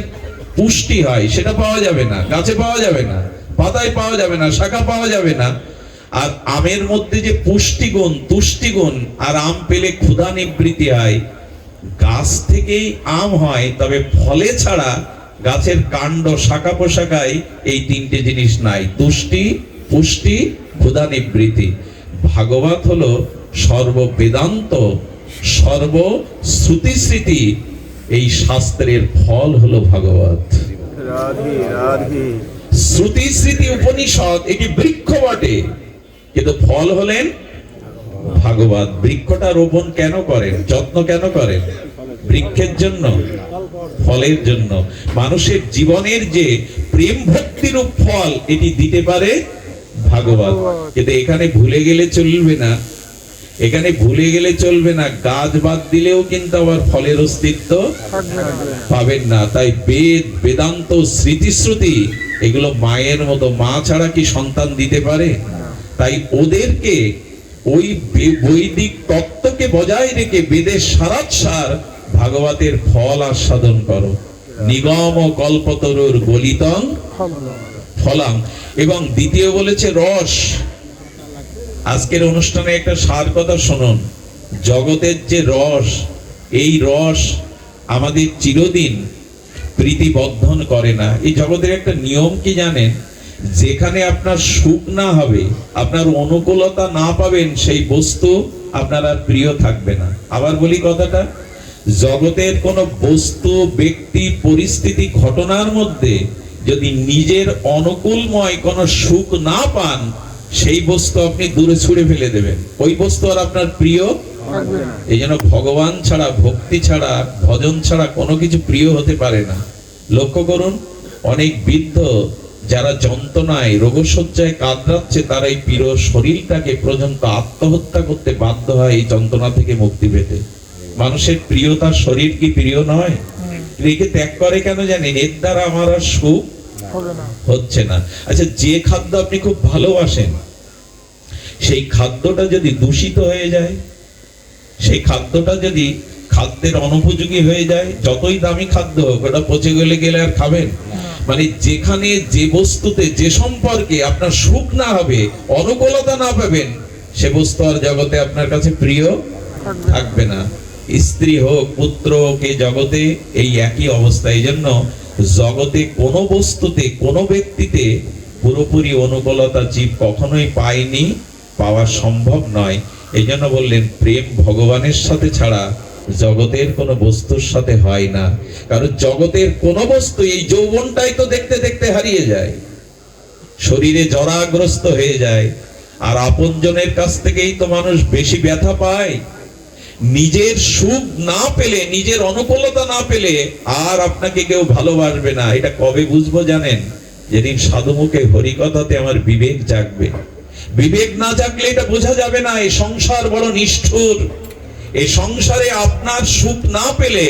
পুষ্টি হয় সেটা পাওয়া যাবে না, গাছে পাওয়া যাবে না, পাতায় পাওয়া যাবে না, শাখা পাওয়া যাবে না। আর আমের মধ্যে যে পুষ্টিগুণ, তুষ্টিগুণ, আর আম পেলে ক্ষুধা নিবৃত্তি হয়। গাছ থেকেই আম হয়, তবে ফলে ছাড়া গাছের কাণ্ড, শাখা প্রশাখায় এই তিনটে জিনিস নাই, তুষ্টি, পুষ্টি, ক্ষুধা নিবৃত্তি। ভাগবত হলো সর্ব বেদান্ত, সর্ব শ্রুতি স্মৃতি, এই শাস্ত্রের ফল হলো ভাগবত। শ্রুতি স্মৃতি উপনিষদ এটি বৃক্ষ বটে, কিন্তু ফল হলেন ভাগবত। বৃক্ষটা রোপণ কেন করেন, যত্ন কেন করেন? বৃক্ষের জন্য, ফলের জন্য। মানুষের জীবনের যে প্রেম ভক্তির ফল, এটি দিতে পারে ভাগবত। কিন্তু এখানে ভুলে গেলে চলবে না, এখানে ভুলে গেলে চলবে না, গাছ বাদ দিলেও কিন্তু আবার ফলের অস্তিত্ব পাবেন না। তাই বেদ, বেদান্ত, স্মৃতিশ্রুতি এগুলো মায়ের মতো, মা ছাড়া কি সন্তান দিতে পারে? তাই ওদেরকে, ওই বৈদিক তত্ত্বকে বজায় রেখে বেদের সারাৎসার ভাগবতের ফল আস্বাদন করো। নিগম কল্পতরুর গলিতং ফলাং। এবং দ্বিতীয় বলেছে রস। আজকের অনুষ্ঠানে একটা সার কথা শুনুন, জগতের যে রস, এই রস আমাদের চিরদিন প্রীতিবদ্ধন করে না। এই জগতের একটা নিয়ম কি জানেন? যেখানে আপনার সুখ না হবে, আপনার অনুকূলতা না পাবেন, সেই বস্তু আপনার আর প্রিয় থাকবে না। আবার বলি কথাটা, জগতের কোন বস্তু, ব্যক্তি, পরিস্থিতি, ঘটনার মধ্যে যদি নিজের অনুকূলময় কোন সুখ না পান, সেই বস্তু আপনি দূরে ছুঁড়ে ফেলে দেবেন, ওই বস্তু আর আপনার প্রিয়। এই জন্য ভগবান ছাড়া, ভক্তি ছাড়া, ভজন ছাড়া কোনো কিছু প্রিয় হতে পারে না। লক্ষ্য করুন, অনেক বৃদ্ধ যারা যন্ত্রণায় রোগশয্যায় কাতরাচ্ছে, তারা এই প্রিয় শরীরটাকে পর্যন্ত আত্মহত্যা করতে বাধ্য হয় এই যন্ত্রণা থেকে মুক্তি পেতে। মানুষের প্রিয় তার শরীর কি প্রিয় নয়? একে ত্যাগ করে কেন জানেন? এর দ্বারা আমার আর সুখ হচ্ছে না। আচ্ছা, যে খাদ্য আপনি খুব ভালোবাসেন, সেই খাদ্যটা যদি দূষিত হয়ে যায়, সেই খাদ্যটা যদি খাদ্যের অনুপযোগী হয়ে যায়, যতই দামি খাদ্য হোক, ওটা পচে গেলে আর খাবেন? মানে যেখানে যে বস্তুতে যে সম্পর্কে আপনার সুখ না হবে, অনুকূলতা না পাবেন, সে বস্তু আর জগতে আপনার কাছে প্রিয় থাকবে না। স্ত্রী হোক, পুত্র হোক, এই জগতে এই একই অবস্থা। এই জন্য জগতে কোনো বস্তুতে, কোনো ব্যক্তিতে পুরোপুরি অনুকূলতা জীব কখনোই পায়নি, পাওয়া সম্ভব নয়। এই জন্য বললেন প্রেম ভগবানের সাথে ছাড়া জগতের কোনো বস্তুর সাথে হয় না। কারণ জগতের কোনো বস্তু, এই যৌবনটাই তো দেখতে দেখতে হারিয়ে যায়, শরীরে জরাগ্রস্ত হয়ে যায়। আর আপনজনের কাছ থেকেই তো মানুষ বেশি ব্যথা পায়। নিজের সুখ না পেলে, নিজের অনুকূলতা না পেলে আর আপনাকে কেউ ভালোবাসবে না। এটা কবে বুঝবো জানেন? যেদিন সাধুমুখে হরিকথাতে আমার বিবেক জাগবে। বিবেক না জাগলে এটা বোঝা যাবে না। এই সংসার বড় নিষ্ঠুর। এই সংসারে আপনার সুখ না পেলে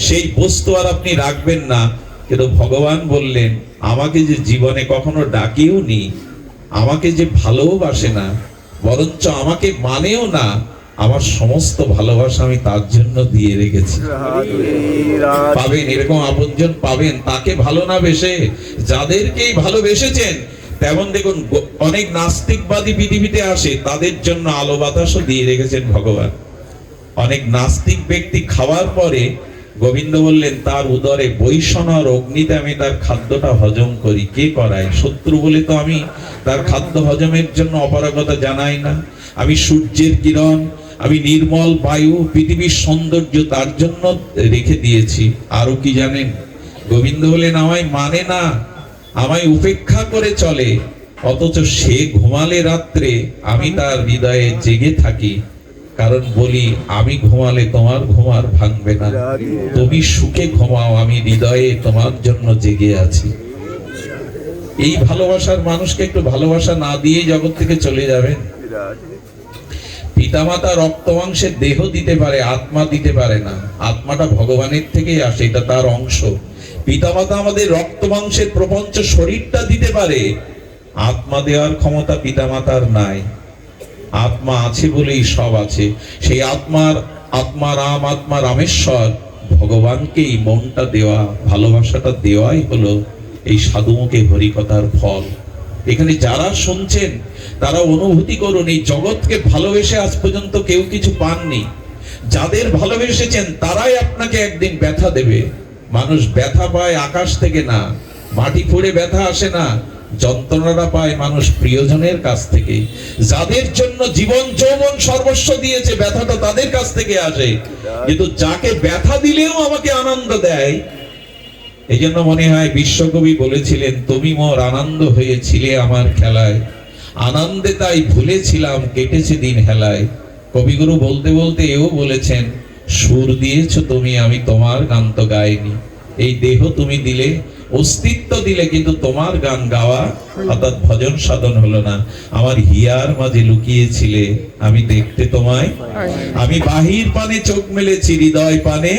সেই বস্তু আর আপনি রাখবেন না। কিন্তু ভগবান বললেন, আমাকে যে জীবনে কখনো ডাকিও নি, আমাকে যে ভালোবাসে না, বরঞ্চ আমাকে মানেও না, আমার সমস্ত ভালোবাসা আমি তার জন্য দিয়ে রেখেছি। পাবেন এরকম আপনজন, পাবেন তাকে ভালো না বেসে, যাদেরকেই ভালোবেসেছেন। তেমন দেখুন অনেক নাস্তিকবাদী পৃথিবীতে আসে, তাদের জন্য আলো বাতাসও দিয়ে রেখেছেন ভগবান। অনেক নাস্তিক ব্যক্তি খাওয়ার পরে গোবিন্দ বললেন, তার উদরে বৈষণার অগ্নিতে আমি তার খাদ্যটা হজম করি। কে করায়? শত্রু বলে তো আমি তার খাদ্য হজমের জন্য অপারগতা জানাই না। আমি সূর্যের কিরণ, আমি নির্মল বায়ু, পৃথিবীর সৌন্দর্য তার জন্য রেখে দিয়েছি। আরো কি জানেন? গোবিন্দ বলেন, আমায় মানে না, আমায় উপেক্ষা করে চলে, অথচ সে ঘুমালে রাত্রে আমি তার হৃদয়ে জেগে থাকি। কারণ বলি, আমি ঘুমালে তোমার ঘুম আর ভাঙবে না, তুমি সুখে ঘুমাও, আমি হৃদয়ে তোমার জন্য জেগে আছি। এই ভালোবাসার মানুষকে একটু ভালোবাসা না দিয়ে জগৎ থেকে চলে যাবেন। পিতামাতা রক্ত মাংসের দেহ দিতে পারে, আত্মা দিতে পারে না। আত্মাটা ভগবানের থেকেই আসে, এটা তার অংশ। পিতামাতা আমাদের রক্ত মাংসের প্রপঞ্চ শরীরটা দিতে পারে, আত্মা দেওয়ার ক্ষমতা পিতামাতার নাই। আত্মা আছে বলেই সব আছে। সেই আত্মা রাম, আত্মা রামেশ্বর, ভগবানকেই মনটা দেওয়া, ভালোবাসাটা দেওয়াই হলো এই সাধুমুখে হরিকথার ফল। এখানে যারা শুনছেন তারা অনুভূতি করুন, এই জগৎকে ভালোবেসে আজ পর্যন্ত কেউ কিছু পাননি। যাদের ভালোবেসেছেন তারাই আপনাকে একদিন ব্যথা দেবে। মানুষ ব্যথা পায় আকাশ থেকে না, মাটি ফুঁড়ে ব্যথা আসে না। যন্ত্রণাটা পায় মানুষ প্রিয়জনের কাছ থেকে। যাদের জন্য জীবন যৌবন সর্বস্ব দিয়েছে, ব্যথাটা তাদের কাছ থেকে আসে। কিন্তু যাকে ব্যথা দিলেও আমাকে আনন্দ দেয়, এই জন্য মনে হয় বিশ্বকবি বলেছিলেন, তুমি মোর আনন্দ হয়েছিলে আমার খেলায়, আনন্দে তাই ভুলেছিলাম কেটেছে দিন হেলায়। কবিগুরু বলতে বলতে এও বলেছেন, সুর দিয়েছ তুমি, আমি তোমার গান তো গাইনি। এই দেহ তুমি দিলে, অস্তিত্ব দিলে, কিন্তু তোমার গান গাওয়া অর্থাৎ ভজন সাধন হলো না। আমার হিয়ার মাঝে লুকিয়েছিলে, আমি দেখতে তোমায়, আমি বাহির পানে চোখ মেলেছি, হৃদয় পানে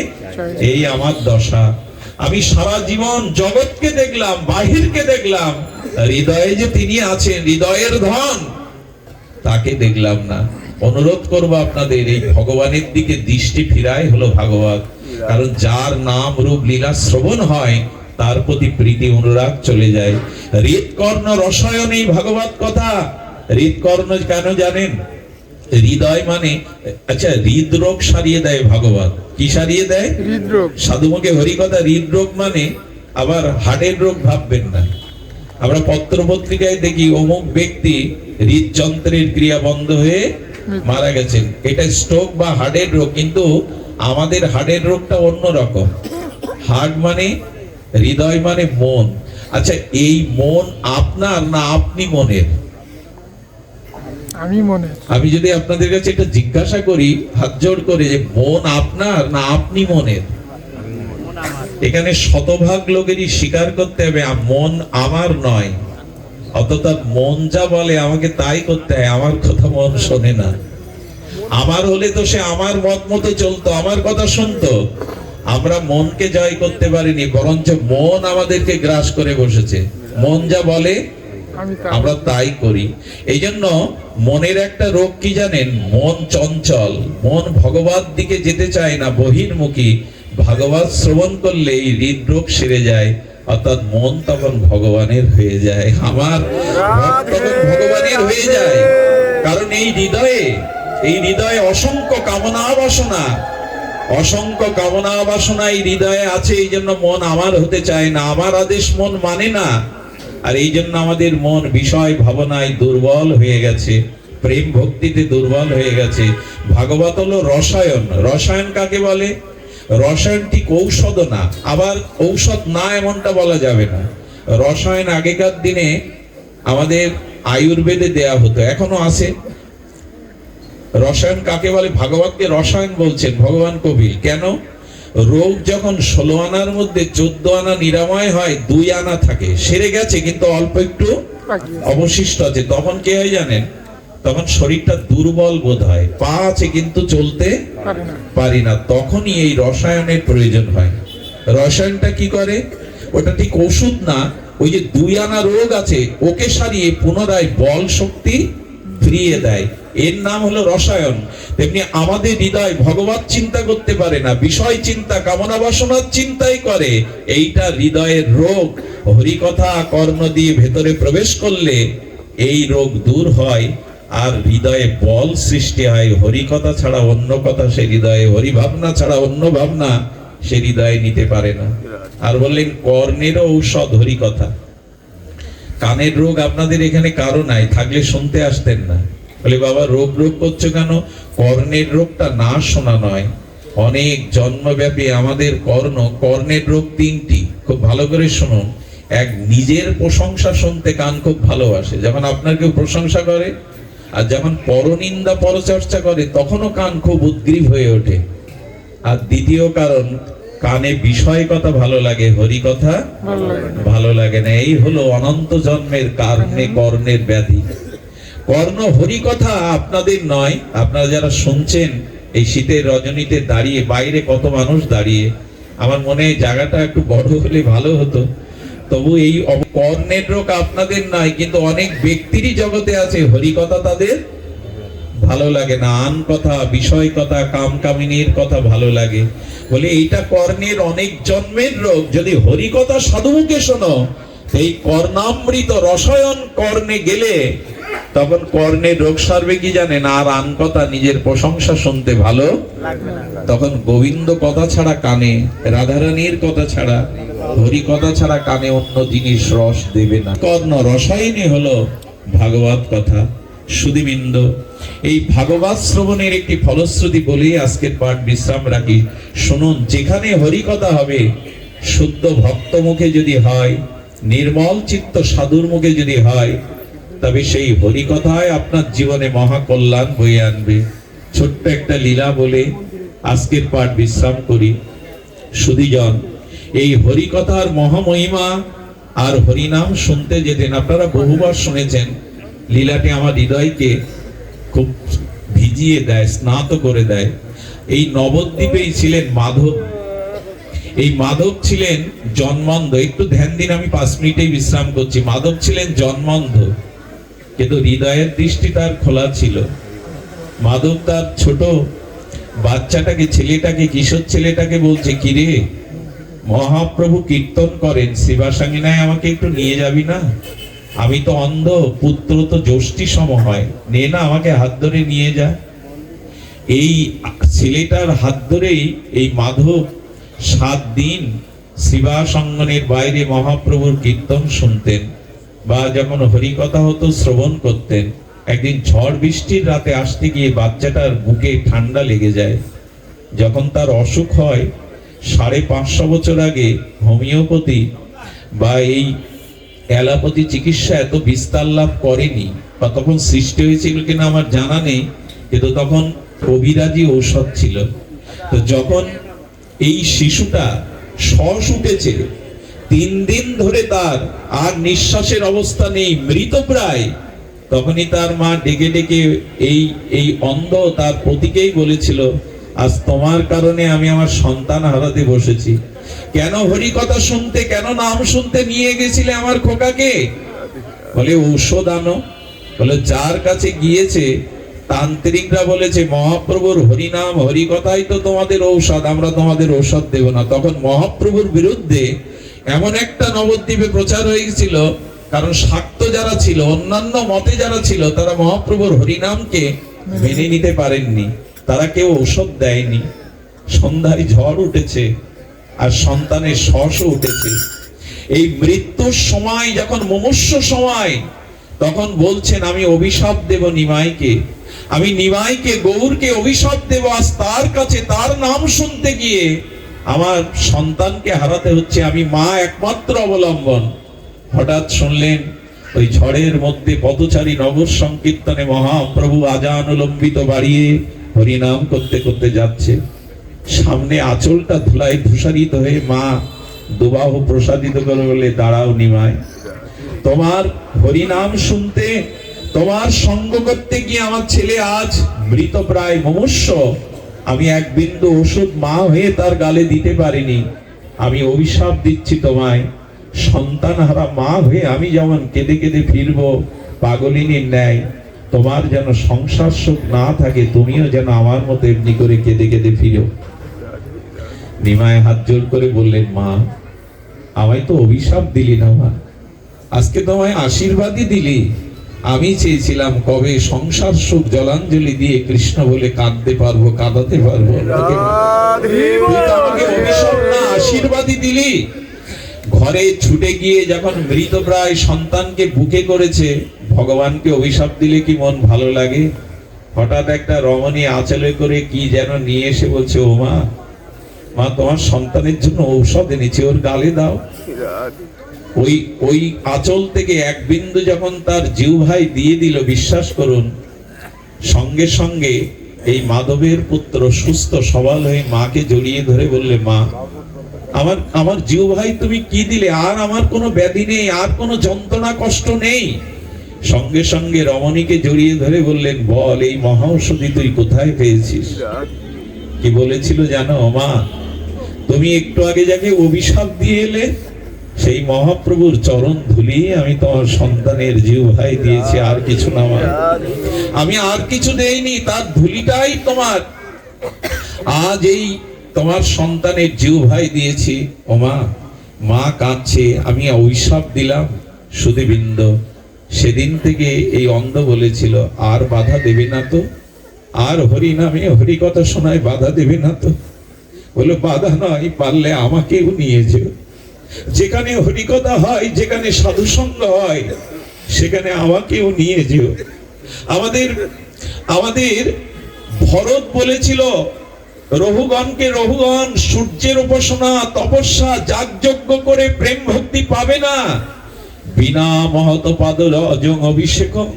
এই আমার দশা। আমি সারা জীবন জগৎকে দেখলাম, বাহিরকে দেখলাম, হৃদয়ে যে তিনি আছেন, হৃদয়ের ধন, তাকে দেখলাম না। অনুরোধ করবো আপনাদের, এই ভগবানের দিকে দৃষ্টি ফিরাই হলো ভাগবত। কারণ যার নাম রূপ লীলা শ্রবণ হয়, তার প্রতি প্রীতি অনুরাগ চলে যায়। হৃৎকর্ণ রসায়ন এই ভাগবত কথা। হৃৎকর্ণ কেন জানেন? হৃদয় মানে, আচ্ছা, হৃদরোগ সারিয়ে দেয় ভাগবত। কি সারিয়ে দেয়? হৃদরোগ। সাধুমুখে হরিকথা হৃদরোগ মানে আবার হার্টের রোগ ভাববেন না। আমরা পত্র পত্রিকায় দেখি অমুক ব্যক্তি হৃদযন্ত্রের ক্রিয়া বন্ধ হয়ে মারা গেছেন। এটা স্ট্রোক বা হার্টের রোগ, কিন্তু আমাদের হার্টের রোগটা অন্যরকম। হার্ট মানে, হৃদয় মানে মন। আচ্ছা, এই মন আপনার না আপনি মনের? আমি মনে। আমি যদি আপনাদের কাছে এটা জিজ্ঞাসা করি হাত জোড় করে, যে মন আপনার না আপনি মনের? এখানে শতভাগ লোকেরই স্বীকার করতে হবে মন আমার নয়। অতএব মন যা বলে আমাকে তাই করতে হয়। আমার কথা মন শোনে না। আমার হলে তো সে আমার মত মতো চলতো, আমার কথা শুনতো। আমরা মনকে জয় করতে পারিনি, বরঞ্চ মন আমাদেরকে গ্রাস করে বসেছে। মন যা বলে আমি তা আমরা তাই করি। এই জন্য মনের একটা রোগ কি জানেন? মন চঞ্চল, মন ভগবত দিকে যেতে চায় না, বহির্মুখী। ভাগবত শ্রবণ করলে এই হৃদরোগ সেরে যায়, অর্থাৎ মন তখন ভগবানের হয়ে যায়, আমার ভক্ত তখন ভগবানের হয়ে যায়। কারণ এই হৃদয়ে অসংখ্য কামনা বাসনা, অসংখ্য কামনা বাসনা এই হৃদয়ে আছে। এই জন্য মন আমার হতে চায় না, আমার আদেশ মন মানে না। আর এই জন্য আমাদের মন বিষয় ভাবনায় দুর্বল হয়ে গেছে, প্রেম ভক্তিতে দুর্বল হয়ে গেছে। ভাগবত হলো রসায়ন। রসায়ন কাকে বলে? রসায়ন ঠিক ঔষধ না, আবার ঔষধ না এমনটা বলা যাবে না। রসায়ন আগেকার দিনে আমাদের আয়ুর্বেদে দেয়া হতো, এখনো আছে। রসায়ন কাকে বলে? ভাগবতকে রসায়ন বলছেন ভগবান কবির। কেন? রোগ যখন 16 আনার মধ্যে 14 আনা নিরাময় হয়, 2 আনা থাকে, সেরে গেছে কিন্তু অল্প একটু অবশিষ্ট আছে, তখন কি হয় জানেন? তখন শরীরটা দুর্বল বোধ হয়, পা আছে কিন্তু চলতে পারি না, তখনই এই রসায়নের প্রয়োজন হয়। রসায়নটা কি করে? ওটা ঠিক ওষুধ না, ওই যে 2 আনা রোগ আছে ওকে সারিয়ে পুনরায় বল শক্তি ফিরিয়ে দেয়, এর নাম হলো রসায়ন। তেমনি আমাদের হৃদয় ভগবত চিন্তা করতে পারে না, বিষয় চিন্তা, কামনা বাসনার চিন্তাই করে। এইটা হৃদয়ের রোগ। হরি কথা কর্ণ দিয়ে ভেতরে প্রবেশ করলে এই রোগ দূর হয়, আর হৃদয়ে বল সৃষ্টি হয়। হরি কথা ছাড়া অন্য কথা সে হৃদয়ে, হরি ভাবনা ছাড়া অন্য ভাবনা সে হৃদয়ে নিতে পারে না। আর বললেন কর্ণেরও ঔষধ হরি কথা। কানের রোগ আপনাদের এখানে কারো নাই, থাকলে শুনতে আসতেন না। বলে বাবা রোগ করছো কেন? কর্ণের রোগটা না শোনা নয়, অনেক জন্মব্যাপী আমাদের কর্ণের রোগ 3টি। খুব ভালো করে শুনুন। এক, নিজের প্রশংসা শুনতে কান খুব ভালোবাসে, যখন আপনার কেউ প্রশংসা করে। আর যখন পরনিন্দা পরচর্চা করে তখনও কান খুব উদ্গ্রীব হয়ে ওঠে। আর দ্বিতীয় কারণ, কানে বিষয় কথা ভালো লাগে, হরি কথা ভালো লাগে না। এই হলো অনন্ত জন্মের কারণে কর্ণের ব্যাধি। কর্ণ হরি কথা আপনাদের নয়, আপনারা যারা শুনছেন এই শীতের রজনীতে দাঁড়িয়ে, বাইরে কত মানুষ দাঁড়িয়ে, আমার মনে হয় জায়গাটা একটু বড় হলে ভালো হতো। তবু এই কর্ণের রোগ আপনাদের নয়, কিন্তু অনেক ব্যক্তিরই জগতে আছে হরি কথা তাদের ভালো লাগে না, আন কথা, বিষয় কথা, কাম কামিনীর কথা ভালো লাগে। বলে এইটা কর্ণের অনেক জন্মের রোগ। যদি হরি কথা সাধুমুখে শোনো, এই কর্ণামৃত রসায়ন কর্ণে গেলে তখন কর্ণের রোগ সারবে কি জানেন? আর আন কথা, নিজের প্রশংসা শুনতে ভালো তখন গোবিন্দ কথা ছাড়া কানে, রাধারানীর কথা ছাড়া, হরি কথা ছাড়া কানে অন্য জিনিস রস দেবে না। কর্ণ রসায়নই হলো ভাগবত কথা। সুধীবৃন্দ, এই ভাগবত শ্রবণের একটি ফলশ্রুতি বলেই আজকের পাঠ বিশ্রাম রাখি। শুনুন, যেখানে হরি কথা হবে, শুদ্ধ ভক্ত মুখে যদি হয়, নির্মল চিত্ত সাধুর মুখে যদি হয়, তবে সেই হরি কথায় আপনার জীবনে মহা কল্যাণ বয়ে আনবে। ছোট্ট একটা লীলা বলে আজকের পাঠ বিশ্রাম করি। সুধীজন, এই হরি কথার মহামহিমা আর হরিনাম শুনতে যেতেন, আপনারা বহুবার শুনেছেন। লীলাটি আমার হৃদয়কে খুব ভিজিয়ে দেয়, স্নাত করে দেয়। এই নবদ্বীপেই ছিলেন মাধব। এই মাধব ছিলেন জন্মান্ধ। একটু ধ্যান দিন, আমি 5 মিনিটেই বিশ্রাম করছি। মাধব ছিলেন জন্মান্ধ, কিন্তু হৃদয়ের দৃষ্টি তার খোলা ছিল। মাধব তার ছোট বাচ্চাটাকে, ছেলেটাকে, কিশোর ছেলেটাকে বলছে, কিরে মহাপ্রভু কীর্তন করেন, শিবাসাঙ্গিনায় আমাকে একটু নিয়ে যাবি না? আমি তো অন্ধ, পুত্র তো জ্যোষ্ঠী সম হয়, নে না আমাকে হাত ধরে নিয়ে যা। এই ছেলেটার হাত ধরেই এই মাধব 7 দিন শিবাসঙ্গনের বাইরে মহাপ্রভুর কীর্তন শুনতেন, বা যখন হরি কথা হতো শ্রবণ করতেন। একদিন ঝড় বৃষ্টির রাতে আসতে গিয়ে বাচ্চাটার বুকে ঠান্ডা লেগে যায়। যখন তার অসুখ হয়, 550 বছর আগে হোমিওপ্যাথি বা এই অ্যালোপ্যাথি চিকিৎসা এত বিস্তার লাভ করেনি, বা তখন সৃষ্টি হয়েছিল কিনা আমার জানা নেই, কিন্তু তখন কবিরাজি ঔষধ ছিল। তো যখন এই শিশুটা শ্বাস উঠেছে, 3 দিন ধরে তার আর নিঃশ্বাসের অবস্থা নেই, মৃতপ্রায়, তখনই তার মা ডেকে ডেকে এই অন্ধ তার পতিকেই বলেছিল, আজ তোমার কারণে আমি আমার সন্তান হারাতে বসেছি। কেন হরি কথা শুনতে, কেন নাম শুনতে নিয়ে গেছিলে আমার খোকাকে? বলে ঔষধ আনো। বলে যার কাছে গিয়েছে তান্ত্রিকরা বলেছে মহাপ্রভুর হরিনাম হরিকথাই তো তোমাদের ঔষধ, আমরা তোমাদের ঔষধ দেব না। তখন মহাপ্রভুর বিরুদ্ধে এমন একটা নবদ্বীপে প্রচার হয়ে গেছিল, কারণ শাক্ত যারা ছিল, অন্যান্য মতে যারা ছিল, তারা মহাপ্রভুর হরিনামকে মেনে নিতে পারেননি, তারা কেউ ঔষধ দেয়নি। সন্ধ্যায় ঝড় উঠেছে আর সন্তানের শসও উঠেছে। এই মৃত্যুর সময় যখন মুমূর্ষ সময়, তখন বলছেন আমি অভিশাপ দেব নিমাইকে, আমি নিমাইকে গৌরকে অভিশাপ দেব। আজ তার কাছে তার নাম শুনতে গিয়ে আমার সন্তানকে হারাতে হচ্ছে, আমি মা একমাত্র অবলম্বন। হঠাৎ শুনলেন ওই ঝড়ের মধ্যে পথচারী নগর সংকীর্তনে মহাপ্রভু আজানুলম্বিত বাড়িয়ে হরিনাম করতে করতে যাচ্ছে। সামনে আঁচলটা ধুলায় ধূসারিত হয়ে মা দুবাহু প্রসাদিত করে বলে, দাঁড়াও নিমাই, তোমার হরিনাম শুনতে, তোমার সঙ্গ করতে গিয়ে আমার ছেলে আজ মৃত প্রায় মুমূর্ষ। আমি এক বিন্দু ওষুধ মা হয়ে তার গালে দিতে পারিনি। আমি অভিশাপ দিচ্ছি তোমায়, সন্তান হারা মা হয়ে আমি যেমন কেঁদে কেঁদে ফিরবো পাগলিনীর ন্যায়, তোমার যেন সংসার সুখ না থাকে, তুমিও যেন আমার মতো এমনি করে কেঁদে কেঁদে ফিরো। নিমাই হাত জোর করে বললেন, মা আমায় তো অভিশাপ দিলি না মা, আজকে তোমায় আশীর্বাদই দিলি। আমি চেয়েছিলাম কবে সংসার সুখ জলাঞ্জলি দিয়ে কৃষ্ণ বলে কাঁদতে পারবো, কাঁদাতে পারবো। তুই তো আমাকে অভিশাপ না আশীর্বাদই দিলি। ঘরে ছুটে গিয়ে যখন মৃতপ্রায় সন্তানকে বুকে করেছে, ভগবানকে অভিশাপ দিলে কি মন ভালো লাগে? হঠাৎ একটা রমণী আঁচলে করে কি যেন নিয়ে এসে বলছে, ও মা, মা তোমার সন্তানের জন্য ঔষধ এনেছি, ওর গালে দাও। ওই আঁচল থেকে এক বিন্দু যখন তার জিহ্বায় দিয়ে দিল, বিশ্বাস করুন সঙ্গে সঙ্গে এই মাধবের পুত্র সুস্থ সবল হয়ে মাকে জড়িয়ে ধরে বললে, মা আমার জিহ্বায় তুমি কি দিলে? আর আমার কোনো ব্যাধি নেই, আর কোনো যন্ত্রণা কষ্ট নেই। সঙ্গে সঙ্গে রমণীকে জড়িয়ে ধরে বললেন, বল এই মহা ঔষধি তুই কোথায় পেয়েছিস? কি বলেছিল জানো মা? তুমি একটু আগে যাকে অভিশাপ দিয়ে এলে, সেই মহাপ্রভুর চরণ ধুলি আমি তোমার সন্তানের জিহ্বায় দিয়েছি, আর কিছু না মা, আমি আর কিছু দেইনি, তার ধুলিটাই তোমার আজ এই তোমার সন্তানের জিহ্বায় দিয়েছি। ও মা, মা কাঁদছে, আমি অভিশাপ দিলাম। সুধীবৃন্দ, সেদিন থেকে এই অন্ধ বলেছিল, আর বাধা দেবে না তো, আর হরি নামে হরি কথা শোনায় বাধা দেবে না তো? বলে, বাধা নয়, পারলে আমাকেও নিয়ে যেও। যেখানে হরিকথা হয়, যেখানে সাধু সঙ্গ হয়, সেখানে আমাকেও নিয়ে যেও। আমাদের ভরত বলেছিল, রঘুগণকে, রঘুগণ সূর্যের উপাসনা তপস্যা যাগযজ্ঞ করে প্রেম ভক্তি পাবে না, বিনা মহত পাদ রজং অভিষেকম।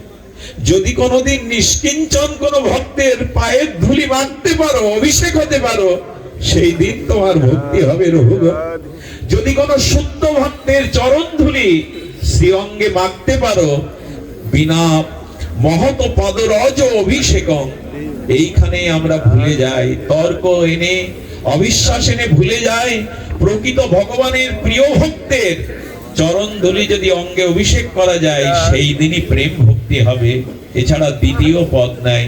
যদি কোনোদিন নিষ্কিঞ্চন কোন ভক্তের পায়ের ধুলি মাখতে পারো, অভিষেক হতে পারো, সেই দিন তোমার ভক্তি হবে রঘুগণ। যদি কোন শুদ্ধ ভক্তের চরণ ধুলি শ্রীঅঙ্গে মাখতে পারো, বিনা মহত পদরজ অভিষেকম। এইখানে আমরা ভুলে যাই, তর্ক এনে অবিশ্বাস এনে ভুলে যাই প্রকৃত ভগবানের প্রিয় ভক্তের চরণ ধুলি যদি অঙ্গে অভিষেক করা যায়, সেই দিনই প্রেম ভক্তি হবে, এছাড়া দ্বিতীয় পদ নাই।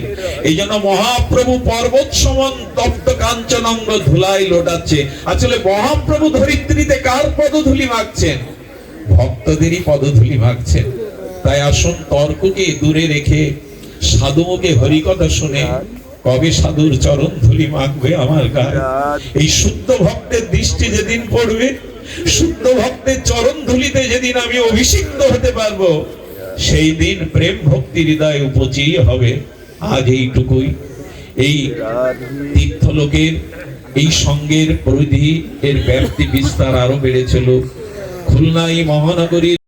এই জন্য মহাপ্রভু পর্বত সমান তপ্ত কাঞ্চন অঙ্গ ধুলাই লোটাচ্ছে। আসলে মহাপ্রভু ধরিত্রীতে কার পদধূলি মাখছেন? ভক্তদেরই পদধূলি মাখছেন। তাই আসুন তর্ককে দূরে রেখে সাধুকে হরিকথা শুনে কবে সাধুর চরণ ধুলি মাখবে আমার গায়ে। এই শুদ্ধ ভক্তের দৃষ্টি যেদিন পড়বে, শুদ্ধ ভক্তের চরণ ধুলিতে যেদিন আমি অভিষিক্ত হতে পারবো, সেই দিন প্রেম ভক্তি হৃদয়ে উপচি হবে। আজ এইটুকুই। এই তীর্থলোকের এই সঙ্গের পরিধি, এর ব্যাপ্তি বিস্তার আরো বেড়ে চলুক। খুলনা এই মহানগরীর